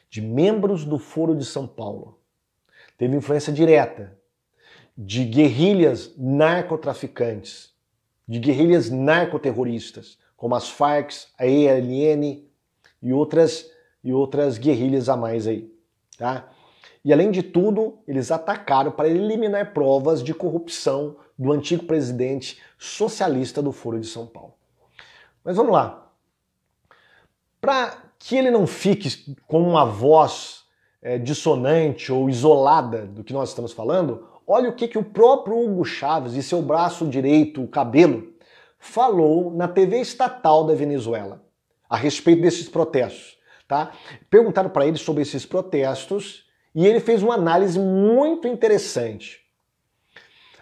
de membros do Foro de São Paulo. Teve influência direta de guerrilhas narcotraficantes, de guerrilhas narcoterroristas, como as Farc, a ELN e outras guerrilhas a mais aí, tá? E além de tudo, eles atacaram para eliminar provas de corrupção do antigo presidente socialista do Foro de São Paulo. Mas vamos lá. Para que ele não fique com uma voz dissonante ou isolada do que nós estamos falando, olha o que o próprio Hugo Chávez e seu braço direito, o Cabelo, falou na TV estatal da Venezuela a respeito desses protestos. Tá? Perguntaram para ele sobre esses protestos e ele fez uma análise muito interessante.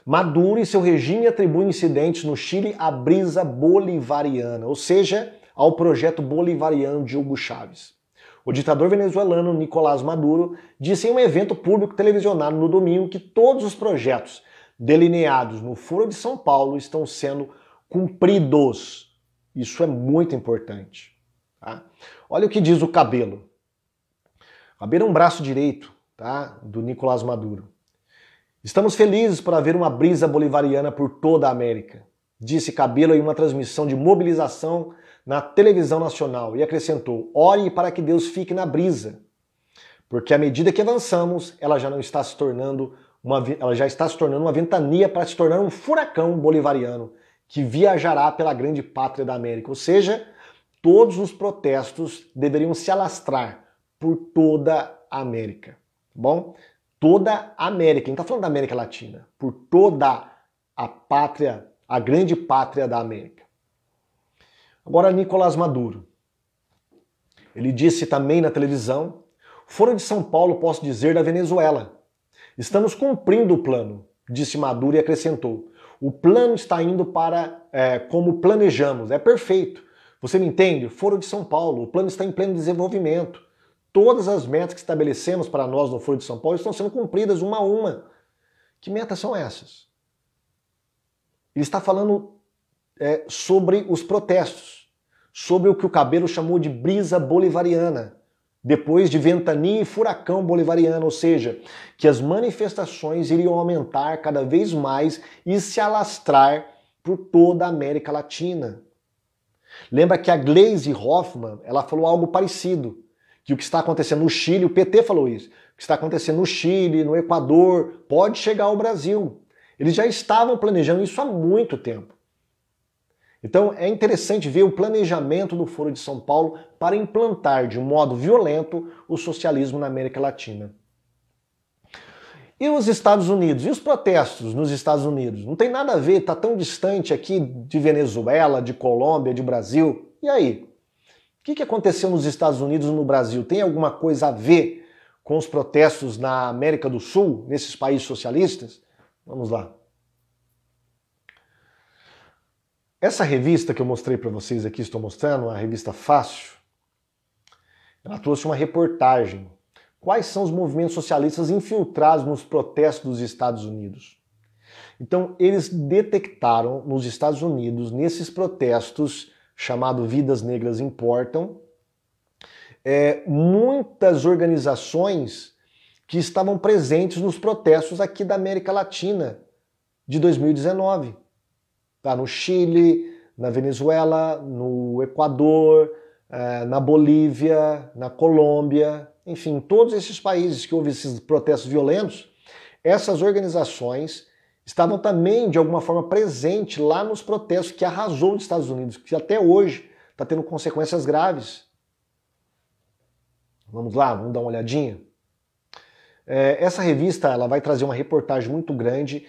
Maduro e seu regime atribuem incidentes no Chile à brisa bolivariana, ou seja, ao projeto bolivariano de Hugo Chávez. O ditador venezuelano Nicolás Maduro disse em um evento público televisionado no domingo que todos os projetos delineados no Foro de São Paulo estão sendo cumpridos. Isso é muito importante. Tá? Olha o que diz o Cabello. O Cabello é um braço direito, tá, do Nicolás Maduro. Estamos felizes por haver uma brisa bolivariana por toda a América, disse Cabello em uma transmissão de mobilização na televisão nacional e acrescentou: ore para que Deus fique na brisa, porque à medida que avançamos, ela já está se tornando uma ventania para se tornar um furacão bolivariano que viajará pela grande pátria da América. Ou seja, todos os protestos deveriam se alastrar por toda a América. Tá bom? Toda a América, não está falando da América Latina, por toda a pátria, a grande pátria da América. Agora, Nicolás Maduro. Ele disse também na televisão: Foro de São Paulo, posso dizer, da Venezuela. Estamos cumprindo o plano, disse Maduro e acrescentou: o plano está indo para como planejamos, é perfeito. Você me entende? Foro de São Paulo, o plano está em pleno desenvolvimento. Todas as metas que estabelecemos para nós no Foro de São Paulo estão sendo cumpridas uma a uma. Que metas são essas? Ele está falando sobre os protestos, sobre o que o Cabello chamou de brisa bolivariana, depois de ventania e furacão bolivariano, ou seja, que as manifestações iriam aumentar cada vez mais e se alastrar por toda a América Latina. Lembra que a Gleisi Hoffmann, ela falou algo parecido, que o que está acontecendo no Chile, o PT falou isso, o que está acontecendo no Chile, no Equador, pode chegar ao Brasil. Eles já estavam planejando isso há muito tempo. Então é interessante ver o planejamento do Foro de São Paulo para implantar de um modo violento o socialismo na América Latina. E os Estados Unidos? E os protestos nos Estados Unidos? Não tem nada a ver, está tão distante aqui de Venezuela, de Colômbia, de Brasil. E aí? O que aconteceu nos Estados Unidos e no Brasil? Tem alguma coisa a ver com os protestos na América do Sul, nesses países socialistas? Vamos lá. Essa revista que eu mostrei para vocês aqui, estou mostrando, a revista Fácil, ela trouxe uma reportagem. Quais são os movimentos socialistas infiltrados nos protestos dos Estados Unidos? Então, eles detectaram nos Estados Unidos, nesses protestos, chamado Vidas Negras Importam, muitas organizações que estavam presentes nos protestos aqui da América Latina de 2019. Tá, no Chile, na Venezuela, no Equador, na Bolívia, na Colômbia, enfim, todos esses países que houve esses protestos violentos, essas organizações estavam também, de alguma forma, presentes lá nos protestos que arrasou os Estados Unidos, que até hoje está tendo consequências graves. Vamos lá, vamos dar uma olhadinha? Essa revista ela vai trazer uma reportagem muito grande.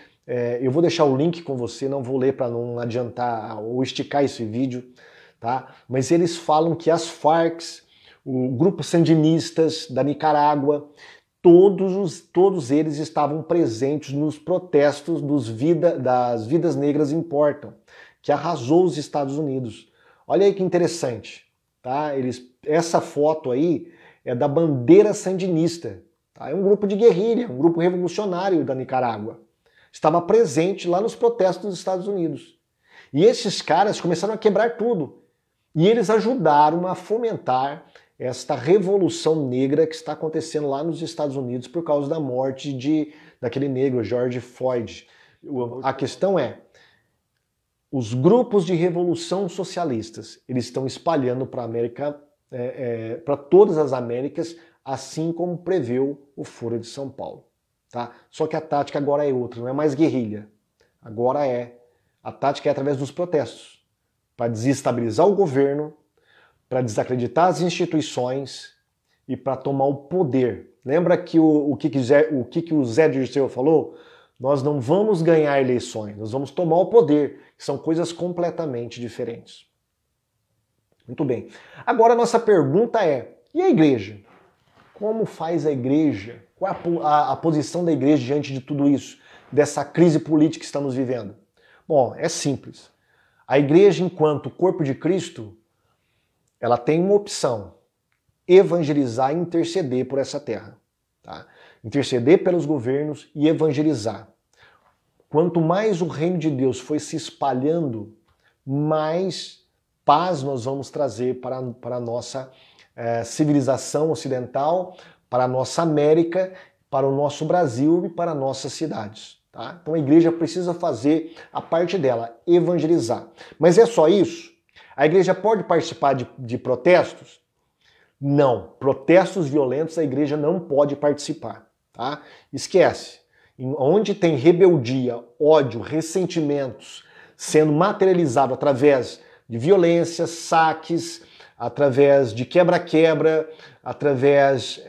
Eu vou deixar o link com você, não vou ler para não adiantar ou esticar esse vídeo, tá? Mas eles falam que as Farc, o grupo sandinistas da Nicarágua, todos eles estavam presentes nos protestos das Vidas Negras Importam, que arrasou os Estados Unidos. Olha aí que interessante, tá? Essa foto aí é da bandeira sandinista, tá? É um grupo de guerrilha, um grupo revolucionário da Nicarágua. Estava presente lá nos protestos dos Estados Unidos. E esses caras começaram a quebrar tudo. E eles ajudaram a fomentar esta revolução negra que está acontecendo lá nos Estados Unidos por causa da morte daquele negro, George Floyd. A questão é, os grupos de revolução socialistas, eles estão espalhando para a América, para todas as Américas, assim como preveu o Foro de São Paulo. Tá? Só que a tática agora é outra, não é mais guerrilha. Agora a tática é através dos protestos, para desestabilizar o governo, para desacreditar as instituições e para tomar o poder. Lembra que o que o Zé Dirceu falou? Nós não vamos ganhar eleições, nós vamos tomar o poder, que são coisas completamente diferentes. Muito bem. Agora a nossa pergunta é, e a igreja? Como faz a igreja? Qual é a posição da igreja diante de tudo isso, dessa crise política que estamos vivendo? Bom, é simples. A igreja, enquanto corpo de Cristo, ela tem uma opção. evangelizar e interceder por essa terra. Tá? Interceder pelos governos e evangelizar. Quanto mais o reino de Deus foi se espalhando, mais paz nós vamos trazer para a nossa civilização ocidental, para a nossa América, para o nosso Brasil e para nossas cidades. Tá? Então a igreja precisa fazer a parte dela, evangelizar. Mas é só isso? A igreja pode participar de protestos? Não. Protestos violentos a igreja não pode participar. Tá? Esquece. Onde tem rebeldia, ódio, ressentimentos sendo materializado através de violência, saques, através de quebra-quebra, através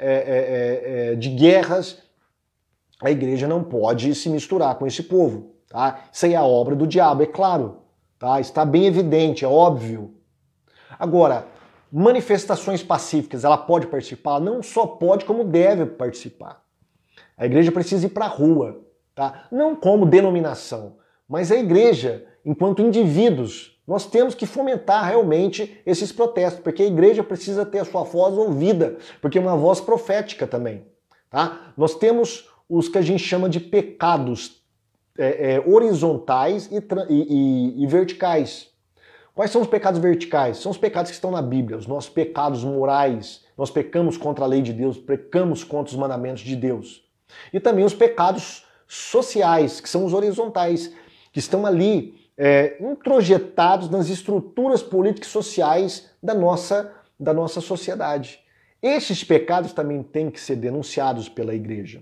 de guerras, a igreja não pode se misturar com esse povo. Tá? Isso aí é a obra do diabo, é claro. Tá? Está bem evidente, é óbvio. Agora, manifestações pacíficas, ela pode participar? Não só pode, como deve participar. A igreja precisa ir para a rua. Tá? Não como denominação, mas a igreja, enquanto indivíduos, nós temos que fomentar realmente esses protestos, porque a igreja precisa ter a sua voz ouvida, porque é uma voz profética também. Tá? Nós temos os que a gente chama de pecados horizontais e verticais. Quais são os pecados verticais? São os pecados que estão na Bíblia, os nossos pecados morais. Nós pecamos contra a lei de Deus, pecamos contra os mandamentos de Deus. E também os pecados sociais, que são os horizontais, que estão ali introjetados nas estruturas políticas e sociais da nossa sociedade. Esses pecados também têm que ser denunciados pela igreja.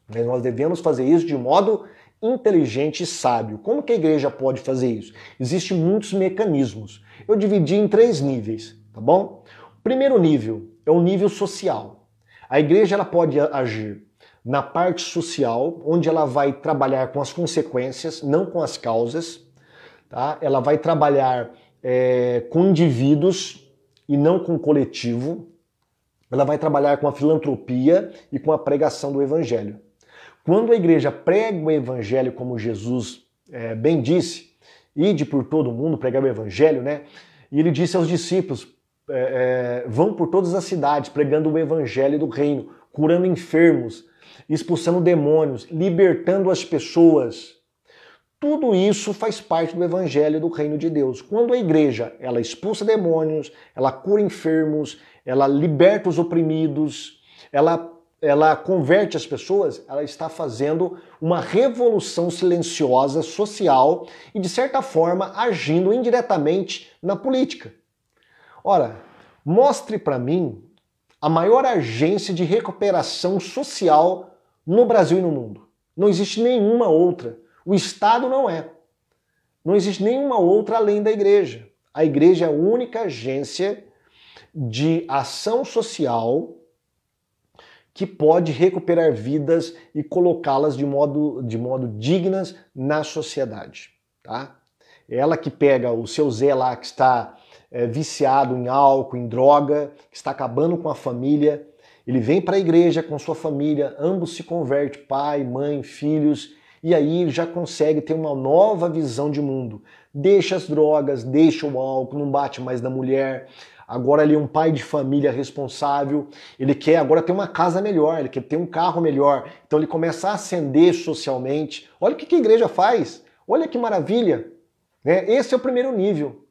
Mas nós devemos fazer isso de modo inteligente e sábio. Como que a igreja pode fazer isso? Existem muitos mecanismos. Eu dividi em 3 níveis, tá bom? O primeiro nível é o nível social. A igreja ela pode agir na parte social, onde ela vai trabalhar com as consequências, não com as causas. Tá? Ela vai trabalhar com indivíduos e não com o coletivo. Ela vai trabalhar com a filantropia e com a pregação do evangelho. Quando a igreja prega o evangelho, como Jesus bem disse, ide por todo mundo pregar o evangelho, né? E ele disse aos discípulos, vão por todas as cidades pregando o evangelho do reino, curando enfermos, expulsando demônios, libertando as pessoas. Tudo isso faz parte do evangelho do reino de Deus. Quando a igreja ela expulsa demônios, ela cura enfermos, ela liberta os oprimidos, ela converte as pessoas, ela está fazendo uma revolução silenciosa social e, de certa forma, agindo indiretamente na política. Ora, mostre para mim a maior agência de recuperação social no Brasil e no mundo. Não existe nenhuma outra. O Estado não é. Não existe nenhuma outra além da igreja. A igreja é a única agência de ação social que pode recuperar vidas e colocá-las de modo dignas na sociedade. Tá? Ela que pega o seu Zé lá que está viciado em álcool, em droga, que está acabando com a família, ele vem para a igreja com sua família, ambos se convertem, pai, mãe, filhos, e aí ele já consegue ter uma nova visão de mundo. Deixa as drogas, deixa o álcool, não bate mais na mulher. Agora ele é um pai de família responsável, ele quer agora ter uma casa melhor, ele quer ter um carro melhor. Então ele começa a ascender socialmente. Olha o que a igreja faz, olha que maravilha. Esse é o primeiro nível.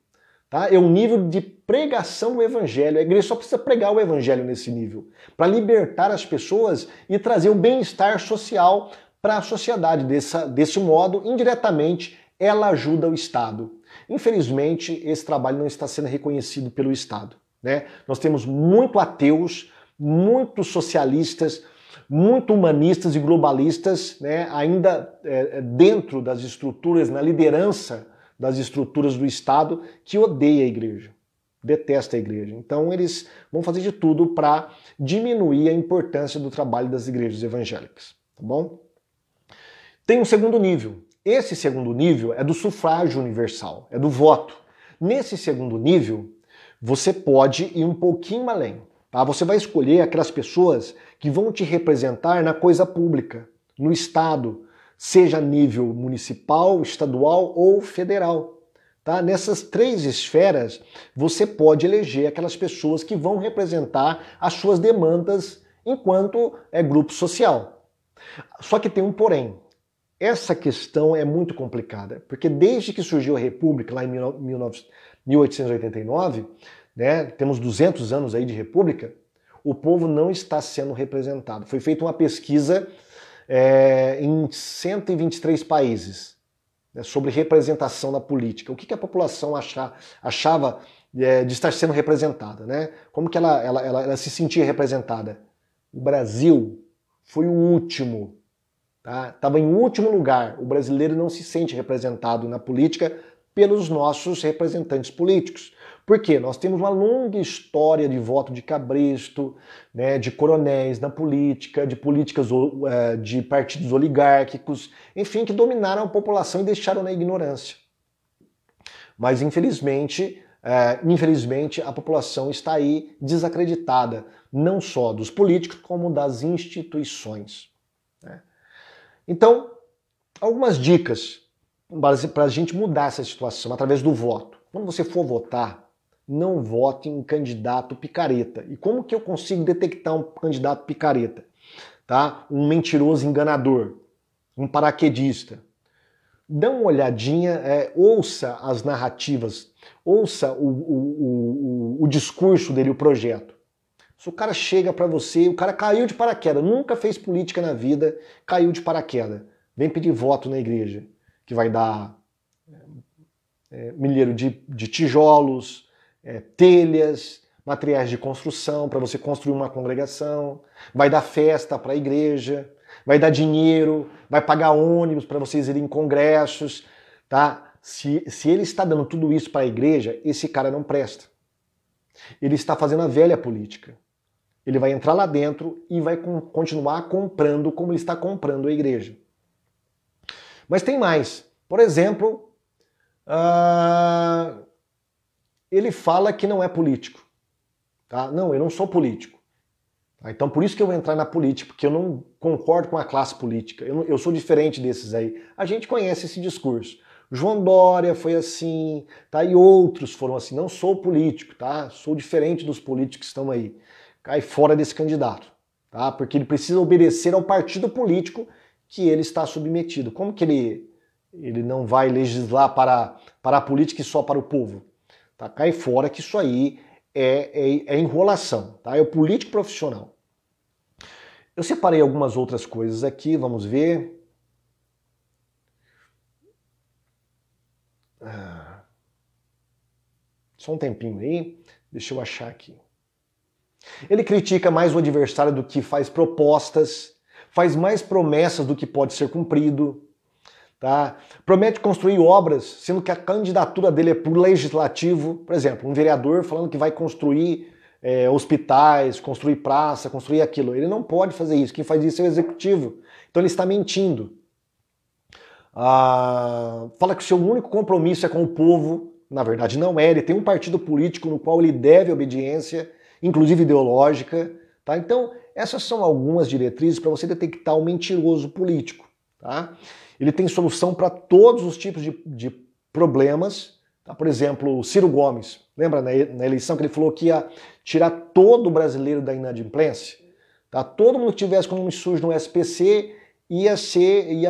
Tá? É um nível de pregação do evangelho. A igreja só precisa pregar o evangelho nesse nível, para libertar as pessoas e trazer o bem-estar social para a sociedade. Desse modo, indiretamente, ela ajuda o Estado. Infelizmente, esse trabalho não está sendo reconhecido pelo Estado. Né? Nós temos muito ateus, muito socialistas, muito humanistas e globalistas, né? Ainda dentro das estruturas, na liderança das estruturas do Estado, que odeia a igreja, detesta a igreja. Então eles vão fazer de tudo para diminuir a importância do trabalho das igrejas evangélicas. Tá bom? Tem um segundo nível. Esse segundo nível é do sufrágio universal, é do voto. Nesse segundo nível, você pode ir um pouquinho além. Tá? Você vai escolher aquelas pessoas que vão te representar na coisa pública, no Estado, seja a nível municipal, estadual ou federal. Tá? Nessas 3 esferas, você pode eleger aquelas pessoas que vão representar as suas demandas enquanto grupo social. Só que tem um porém. Essa questão é muito complicada, porque desde que surgiu a República, lá em 1889, né, temos 200 anos aí de República, o povo não está sendo representado. Foi feita uma pesquisa em 123 países, né, sobre representação na política. O que a população achava de estar sendo representada, né? Como que ela se sentia representada? O Brasil foi o último. Estava em último lugar. O brasileiro não se sente representado na política pelos nossos representantes políticos. Por quê? Nós temos uma longa história de voto de cabresto, né, de coronéis na política, de políticas de partidos oligárquicos, enfim, que dominaram a população e deixaram na ignorância. Mas infelizmente a população está aí desacreditada, não só dos políticos, como das instituições. Né? Então, algumas dicas para a gente mudar essa situação através do voto. Quando você for votar, não vote em candidato picareta. E como que eu consigo detectar um candidato picareta? Tá? Um mentiroso enganador, um paraquedista. Dá uma olhadinha, ouça as narrativas, ouça o discurso dele, o projeto. Se o cara chega para você, o cara caiu de paraquedas, nunca fez política na vida, caiu de paraquedas, vem pedir voto na igreja, que vai dar milheiro de tijolos, telhas, materiais de construção para você construir uma congregação, vai dar festa para a igreja, vai dar dinheiro, vai pagar ônibus para vocês irem em congressos, tá? Se ele está dando tudo isso para a igreja, esse cara não presta. Ele está fazendo a velha política. Ele vai entrar lá dentro e vai continuar comprando como ele está comprando a igreja. Mas tem mais. Por exemplo, ele fala que não é político. Tá? Não, eu não sou político. Tá? Então por isso que eu vou entrar na política, porque eu não concordo com a classe política. Eu sou diferente desses aí. A gente conhece esse discurso. João Dória foi assim, tá? E outros foram assim. Não sou político, tá? Sou diferente dos políticos que estão aí. Cai fora desse candidato, tá? Porque ele precisa obedecer ao partido político que ele está submetido. Como que ele não vai legislar para a política e só para o povo? Tá? Cai fora que isso aí é enrolação, tá? É o político profissional. Eu separei algumas outras coisas aqui, vamos ver. Só um tempinho aí, deixa eu achar aqui. Ele critica mais o adversário do que faz propostas, faz mais promessas do que pode ser cumprido, tá? Promete construir obras, sendo que a candidatura dele é para o legislativo. Por exemplo, um vereador falando que vai construir hospitais, construir praça, construir aquilo. Ele não pode fazer isso, quem faz isso é o executivo. Então ele está mentindo. Fala que o seu único compromisso é com o povo. Na verdade não é, ele tem um partido político no qual ele deve obediência, inclusive ideológica, tá? Então, essas são algumas diretrizes para você detectar o mentiroso político, tá? Ele tem solução para todos os tipos de problemas, tá? Por exemplo, o Ciro Gomes, lembra na eleição que ele falou que ia tirar todo o brasileiro da inadimplência? Tá? Todo mundo que tivesse com nome sujo no SPC ia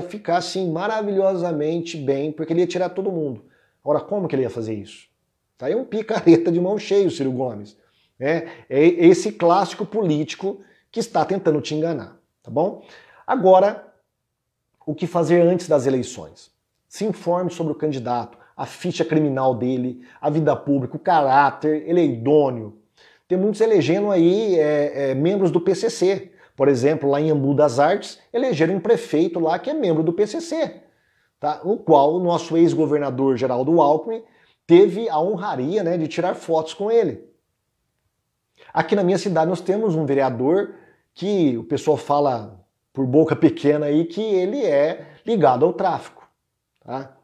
ficar assim maravilhosamente bem, porque ele ia tirar todo mundo. Agora, como que ele ia fazer isso? Tá? É um picareta de mão cheia o Ciro Gomes. É esse clássico político que está tentando te enganar, tá bom? Agora, o que fazer antes das eleições? Se informe sobre o candidato, a ficha criminal dele, a vida pública, o caráter, ele é idôneo. Tem muitos elegendo aí membros do PCC. Por exemplo, lá em Embu das Artes, elegeram um prefeito lá que é membro do PCC, tá? O qual o nosso ex-governador Geraldo Alckmin teve a honraria, né, de tirar fotos com ele. Aqui na minha cidade nós temos um vereador que o pessoal fala por boca pequena aí que ele é ligado ao tráfico, tá?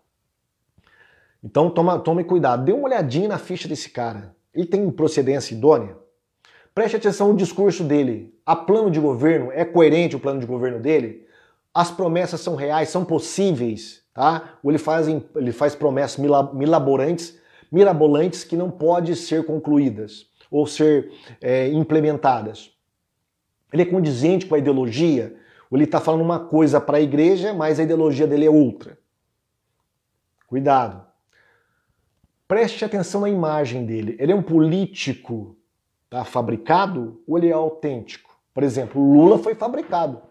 Então tome cuidado, dê uma olhadinha na ficha desse cara. Ele tem procedência idônea? Preste atenção no discurso dele. A plano de governo, é coerente o plano de governo dele? As promessas são reais, são possíveis? tá? Ou ele faz promessas mirabolantes que não podem ser concluídas ou ser implementadas. Ele é condizente com a ideologia, ou ele está falando uma coisa para a igreja, mas a ideologia dele é outra. Cuidado. Preste atenção na imagem dele. Ele é um político, tá, fabricado, ou ele é autêntico? Por exemplo, o Lula foi fabricado.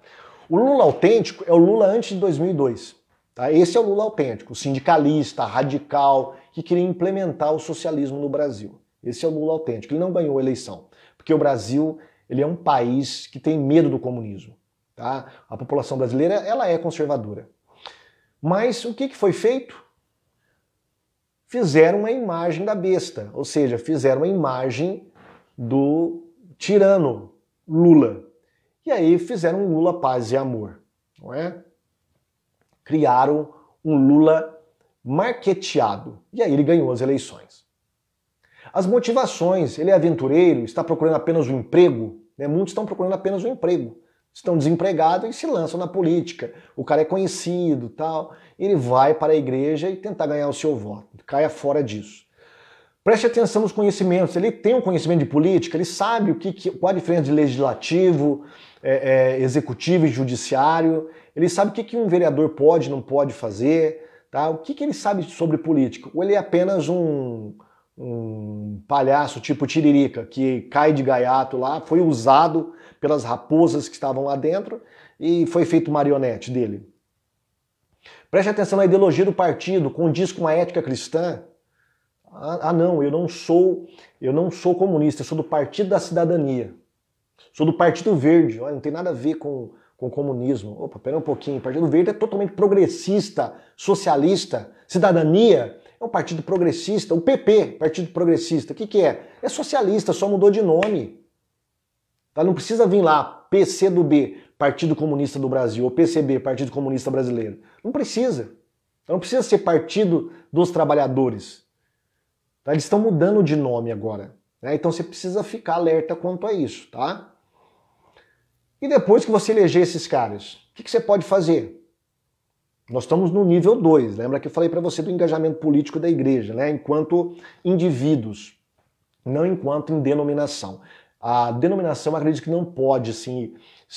O Lula autêntico é o Lula antes de 2002. Tá? Esse é o Lula autêntico, sindicalista, radical, que queria implementar o socialismo no Brasil. Esse é o Lula autêntico. Ele não ganhou a eleição, porque o Brasil ele é um país que tem medo do comunismo. Tá? A população brasileira ela é conservadora. Mas o que foi feito? Fizeram uma imagem da besta, ou seja, fizeram uma imagem do tirano Lula. E aí fizeram um Lula paz e amor, não é? Criaram um Lula marqueteado. E aí ele ganhou as eleições. As motivações, ele é aventureiro, está procurando apenas um emprego, né? Muitos estão procurando apenas um emprego. Estão desempregados e se lançam na política. O cara é conhecido, tal, ele vai para a igreja e tentar ganhar o seu voto. Caia fora disso. Preste atenção nos conhecimentos. Ele tem um conhecimento de política, ele sabe qual a diferença de legislativo, executivo e judiciário. Ele sabe o que um vereador pode e não pode fazer. Tá? O que ele sabe sobre política? Ou ele é apenas um palhaço tipo Tiririca, que cai de gaiato lá, foi usado pelas raposas que estavam lá dentro e foi feito marionete dele. Preste atenção na ideologia do partido, condiz com a ética cristã. Não, eu não sou comunista, eu sou do Partido da Cidadania. Sou do Partido Verde, olha, não tem nada a ver com comunismo. Opa, pera um pouquinho, o Partido Verde é totalmente progressista, socialista. Cidadania é um partido progressista. O PP, Partido Progressista, o que é? É socialista, só mudou de nome. Tá? Não precisa vir lá, PCdoB, Partido Comunista do Brasil, ou PCB, Partido Comunista Brasileiro. Não precisa. Não precisa ser Partido dos Trabalhadores. Tá? Eles estão mudando de nome agora. Né? Então você precisa ficar alerta quanto a isso. Tá? E depois que você eleger esses caras, o que você pode fazer? Nós estamos no nível 2. Lembra que eu falei para você do engajamento político da igreja, né? Enquanto indivíduos, não enquanto em denominação. A denominação, eu acredito que não pode se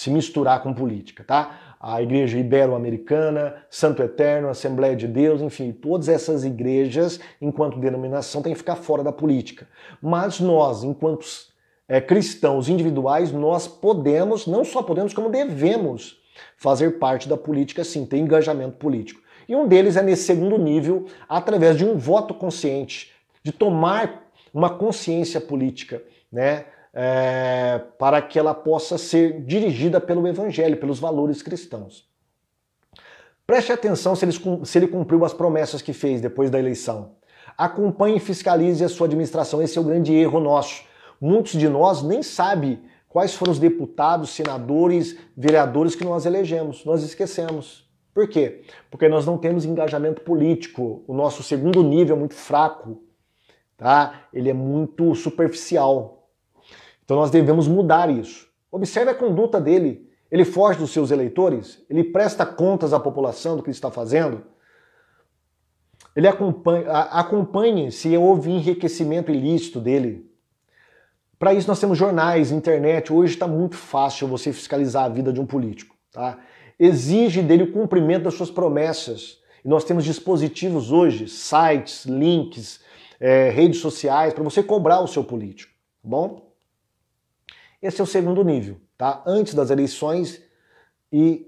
misturar com política, tá? A Igreja Ibero-Americana, Santo Eterno, Assembleia de Deus, enfim, todas essas igrejas, enquanto denominação, têm que ficar fora da política. Mas nós, enquanto cristãos individuais, nós podemos, não só podemos, como devemos fazer parte da política, sim, ter engajamento político. E um deles é nesse segundo nível, através de um voto consciente, de tomar uma consciência política, né? Para que ela possa ser dirigida pelo Evangelho, pelos valores cristãos. Preste atenção se ele cumpriu as promessas que fez depois da eleição. Acompanhe e fiscalize a sua administração. Esse é o grande erro nosso. Muitos de nós nem sabem quais foram os deputados, senadores, vereadores que nós elegemos. Nós esquecemos. Por quê? Porque nós não temos engajamento político. O nosso segundo nível é muito fraco. Tá? Ele é muito superficial. Então nós devemos mudar isso. Observe a conduta dele. Ele foge dos seus eleitores? Ele presta contas à população do que ele está fazendo? Ele acompanhe se houve enriquecimento ilícito dele. Para isso nós temos jornais, internet. Hoje está muito fácil você fiscalizar a vida de um político. Tá? Exige dele o cumprimento das suas promessas. E nós temos dispositivos hoje, sites, links, redes sociais, para você cobrar o seu político. Tá bom? Esse é o segundo nível, tá? Antes das eleições e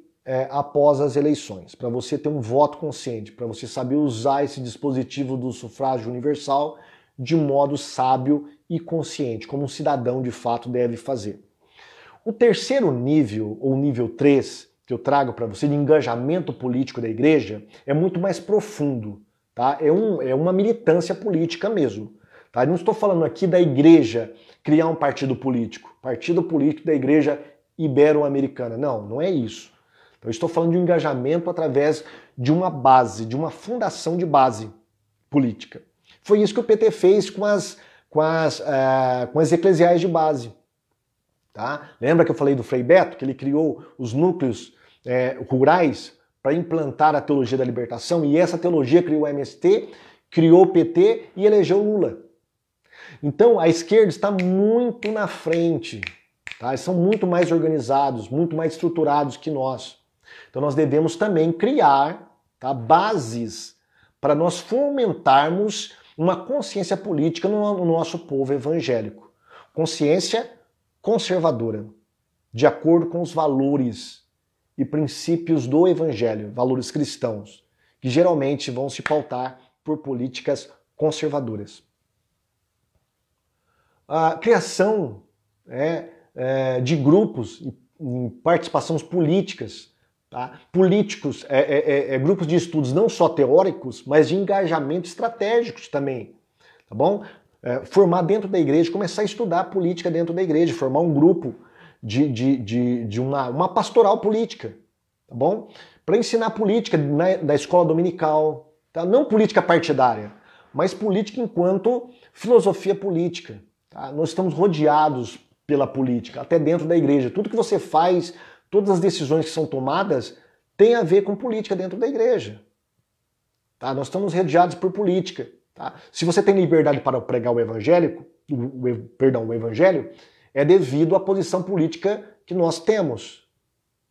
após as eleições, para você ter um voto consciente, para você saber usar esse dispositivo do sufrágio universal de modo sábio e consciente, como um cidadão de fato deve fazer. O terceiro nível, ou nível 3, que eu trago para você de engajamento político da igreja, é muito mais profundo, tá? É uma militância política mesmo. Tá? Eu não estou falando aqui da igreja criar um partido político da igreja ibero-americana. Não é isso. Então, eu estou falando de um engajamento através de uma base, de uma fundação de base política. Foi isso que o PT fez com as eclesiais de base. Tá? Lembra que eu falei do Frei Beto, que ele criou os núcleos rurais para implantar a teologia da libertação, e essa teologia criou o MST, criou o PT e elegeu Lula. Então a esquerda está muito na frente, tá? Eles são muito mais organizados, muito mais estruturados que nós. Então nós devemos também criar, tá, bases para nós fomentarmos uma consciência política no nosso povo evangélico. Consciência conservadora, de acordo com os valores e princípios do evangelho, valores cristãos, que geralmente vão se pautar por políticas conservadoras. A criação de grupos em participações políticas, tá? Políticos, grupos de estudos não só teóricos, mas de engajamento estratégicos também, tá bom? Formar dentro da igreja, começar a estudar política dentro da igreja, formar um grupo de uma pastoral política, tá bom? Para ensinar política da escola dominical, tá? Não política partidária, mas política enquanto filosofia política. Tá? Nós estamos rodeados pela política, até dentro da igreja. Tudo que você faz, todas as decisões que são tomadas, tem a ver com política dentro da igreja. Tá? Nós estamos rodeados por política. Tá? Se você tem liberdade para pregar o evangelho, é devido à posição política que nós temos.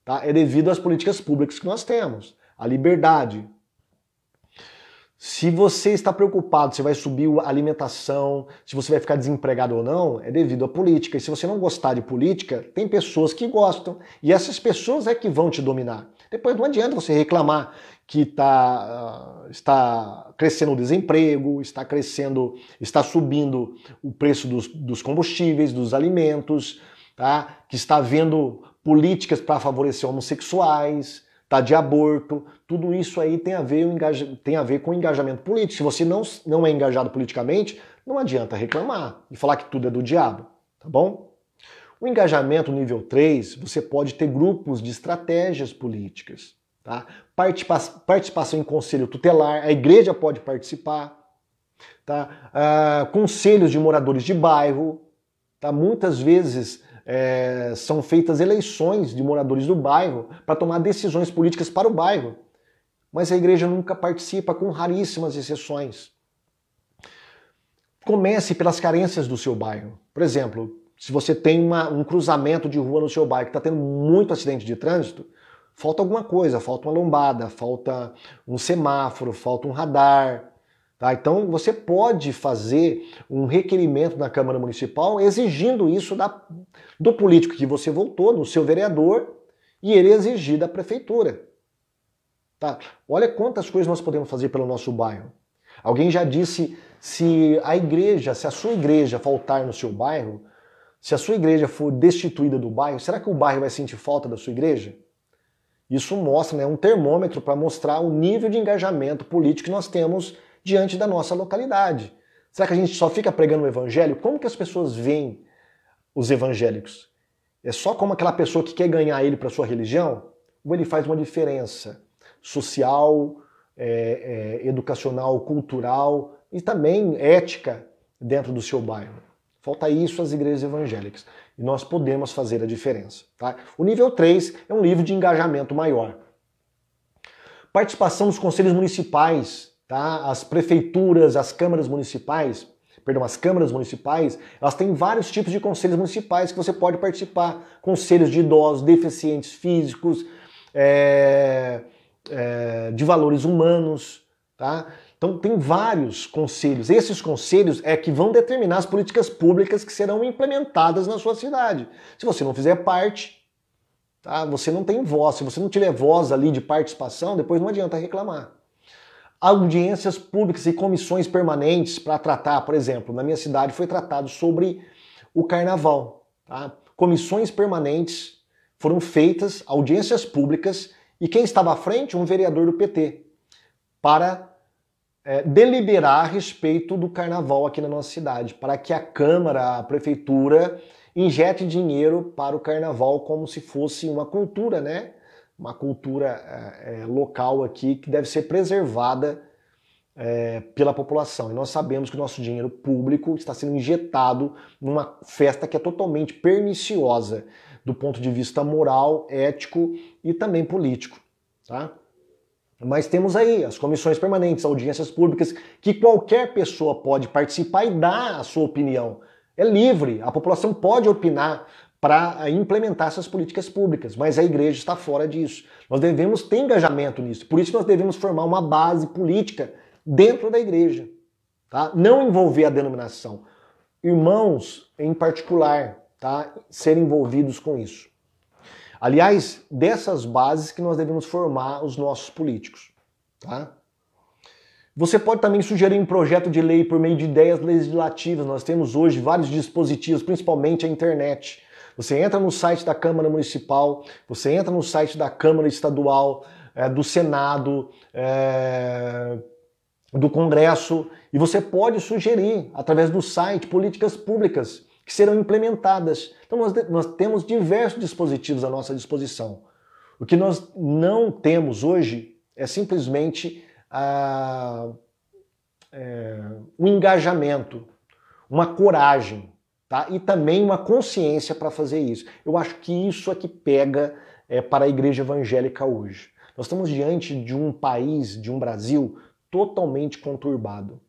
Tá? É devido às políticas públicas que nós temos. A liberdade. Se você está preocupado se vai subir a alimentação, se você vai ficar desempregado ou não, é devido à política. E se você não gostar de política, tem pessoas que gostam. E essas pessoas é que vão te dominar. Depois não adianta você reclamar que está crescendo o desemprego, está subindo o preço dos combustíveis, dos alimentos, tá? Que está havendo políticas para favorecer homossexuais, tá, de aborto. Tudo isso aí tem a ver com engajamento político. Se você não é engajado politicamente, não adianta reclamar e falar que tudo é do diabo, tá bom? O engajamento nível 3, você pode ter grupos de estratégias políticas, tá? Participação em conselho tutelar, a igreja pode participar, tá? Conselhos de moradores de bairro, tá? Muitas vezes são feitas eleições de moradores do bairro para tomar decisões políticas para o bairro, mas a igreja nunca participa, com raríssimas exceções. Comece pelas carências do seu bairro. Por exemplo, se você tem um cruzamento de rua no seu bairro que está tendo muito acidente de trânsito, falta alguma coisa, falta uma lombada, falta um semáforo, falta um radar. Tá? Então você pode fazer um requerimento na Câmara Municipal exigindo isso do político que você votou, do seu vereador, e ele exigir da prefeitura. Tá? Olha quantas coisas nós podemos fazer pelo nosso bairro. Alguém já disse, se a sua igreja faltar no seu bairro, se a sua igreja for destituída do bairro, será que o bairro vai sentir falta da sua igreja? Isso mostra, né, um termômetro para mostrar o nível de engajamento político que nós temos diante da nossa localidade. Será que a gente só fica pregando o evangelho? Como que as pessoas veem os evangélicos? É só como aquela pessoa que quer ganhar ele para sua religião? Ou ele faz uma diferença social, educacional, cultural e também ética dentro do seu bairro? Falta isso às igrejas evangélicas. E nós podemos fazer a diferença. Tá? O nível 3 é um nível de engajamento maior. Participação nos conselhos municipais. Tá? As prefeituras, as câmaras municipais, elas têm vários tipos de conselhos municipais que você pode participar. Conselhos de idosos, deficientes físicos, de valores humanos, tá? Então tem vários conselhos. Esses conselhos é que vão determinar as políticas públicas que serão implementadas na sua cidade. Se você não fizer parte, tá? Você não tem voz. Se você não tiver voz ali de participação, depois não adianta reclamar. Audiências públicas e comissões permanentes para tratar, por exemplo, na minha cidade foi tratado sobre o carnaval. Tá? Comissões permanentes foram feitas, audiências públicas, e quem estava à frente? Um vereador do PT, para deliberar a respeito do carnaval aqui na nossa cidade, para que a Câmara, a Prefeitura, injete dinheiro para o carnaval como se fosse uma cultura, né? Uma cultura local aqui que deve ser preservada pela população. E nós sabemos que o nosso dinheiro público está sendo injetado numa festa que é totalmente perniciosa do ponto de vista moral, ético e também político. Tá? Mas temos aí as comissões permanentes, audiências públicas, que qualquer pessoa pode participar e dar a sua opinião. É livre, a população pode opinar para implementar essas políticas públicas, mas a igreja está fora disso. Nós devemos ter engajamento nisso, por isso nós devemos formar uma base política dentro da igreja, tá? Não envolver a denominação. Irmãos, em particular, tá? Serem envolvidos com isso. Aliás, dessas bases que nós devemos formar os nossos políticos, tá? Você pode também sugerir um projeto de lei por meio de ideias legislativas. Nós temos hoje vários dispositivos, principalmente a internet. Você entra no site da Câmara Municipal, você entra no site da Câmara Estadual, do Senado, do Congresso, e você pode sugerir, através do site, políticas públicas que serão implementadas. Então nós temos diversos dispositivos à nossa disposição. O que nós não temos hoje é simplesmente um engajamento, uma coragem, tá? E também uma consciência para fazer isso. Eu acho que isso é que pega para a igreja evangélica hoje. Nós estamos diante de um país, de um Brasil totalmente conturbado.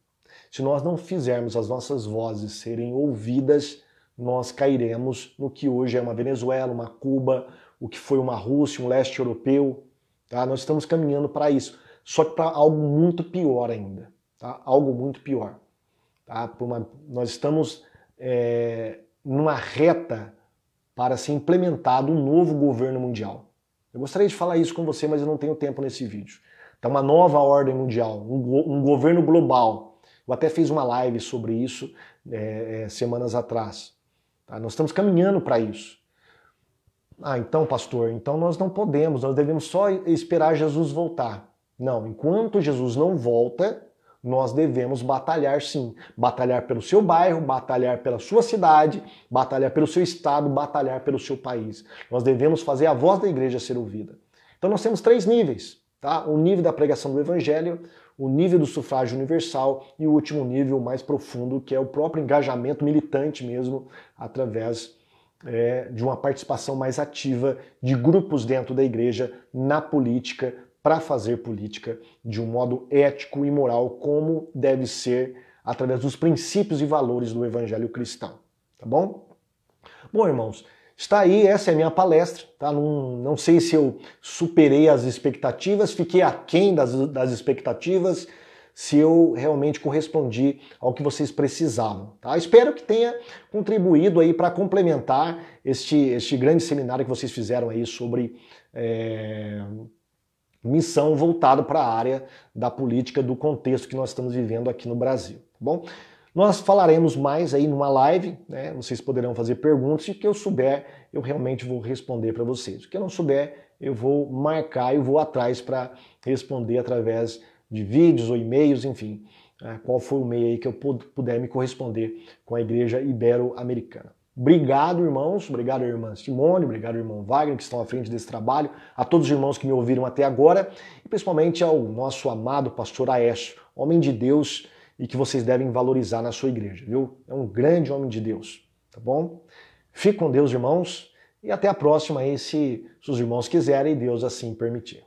Se nós não fizermos as nossas vozes serem ouvidas, nós cairemos no que hoje é uma Venezuela, uma Cuba, o que foi uma Rússia, um leste europeu. Tá? Nós estamos caminhando para isso, só que para algo muito pior ainda. Tá? Algo muito pior. Tá? Nós estamos numa reta para ser implementado um novo governo mundial. Eu gostaria de falar isso com você, mas eu não tenho tempo nesse vídeo. Tá uma nova ordem mundial, um governo global. Eu até fiz uma live sobre isso semanas atrás. Tá? Nós estamos caminhando para isso. Então, pastor, então nós não podemos, nós devemos só esperar Jesus voltar. Não, enquanto Jesus não volta, nós devemos batalhar sim. Batalhar pelo seu bairro, batalhar pela sua cidade, batalhar pelo seu estado, batalhar pelo seu país. Nós devemos fazer a voz da igreja ser ouvida. Então nós temos 3 níveis. Tá? O nível da pregação do evangelho, o nível do sufrágio universal e o último nível mais profundo, que é o próprio engajamento militante mesmo, através de uma participação mais ativa de grupos dentro da igreja na política, para fazer política de um modo ético e moral, como deve ser através dos princípios e valores do evangelho cristão. Tá bom? Bom, irmãos, está aí, essa é a minha palestra, tá? Não sei se eu superei as expectativas, fiquei aquém das expectativas, se eu realmente correspondi ao que vocês precisavam, tá? Espero que tenha contribuído aí para complementar este grande seminário que vocês fizeram aí sobre missão voltado para a área da política, do contexto que nós estamos vivendo aqui no Brasil, tá bom? Nós falaremos mais aí numa live, né? Vocês poderão fazer perguntas e o que eu souber eu realmente vou responder para vocês. O que eu não souber eu vou marcar e vou atrás para responder através de vídeos ou e-mails, enfim, qual for o meio aí que eu puder me corresponder com a Igreja Ibero-Americana. Obrigado, irmãos, obrigado, irmã Simone, obrigado, irmão Wagner, que estão à frente desse trabalho, a todos os irmãos que me ouviram até agora e principalmente ao nosso amado pastor Aécio, homem de Deus, e que vocês devem valorizar na sua igreja, viu? É um grande homem de Deus, tá bom? Fique com Deus, irmãos, e até a próxima aí, se os irmãos quiserem e Deus assim permitir.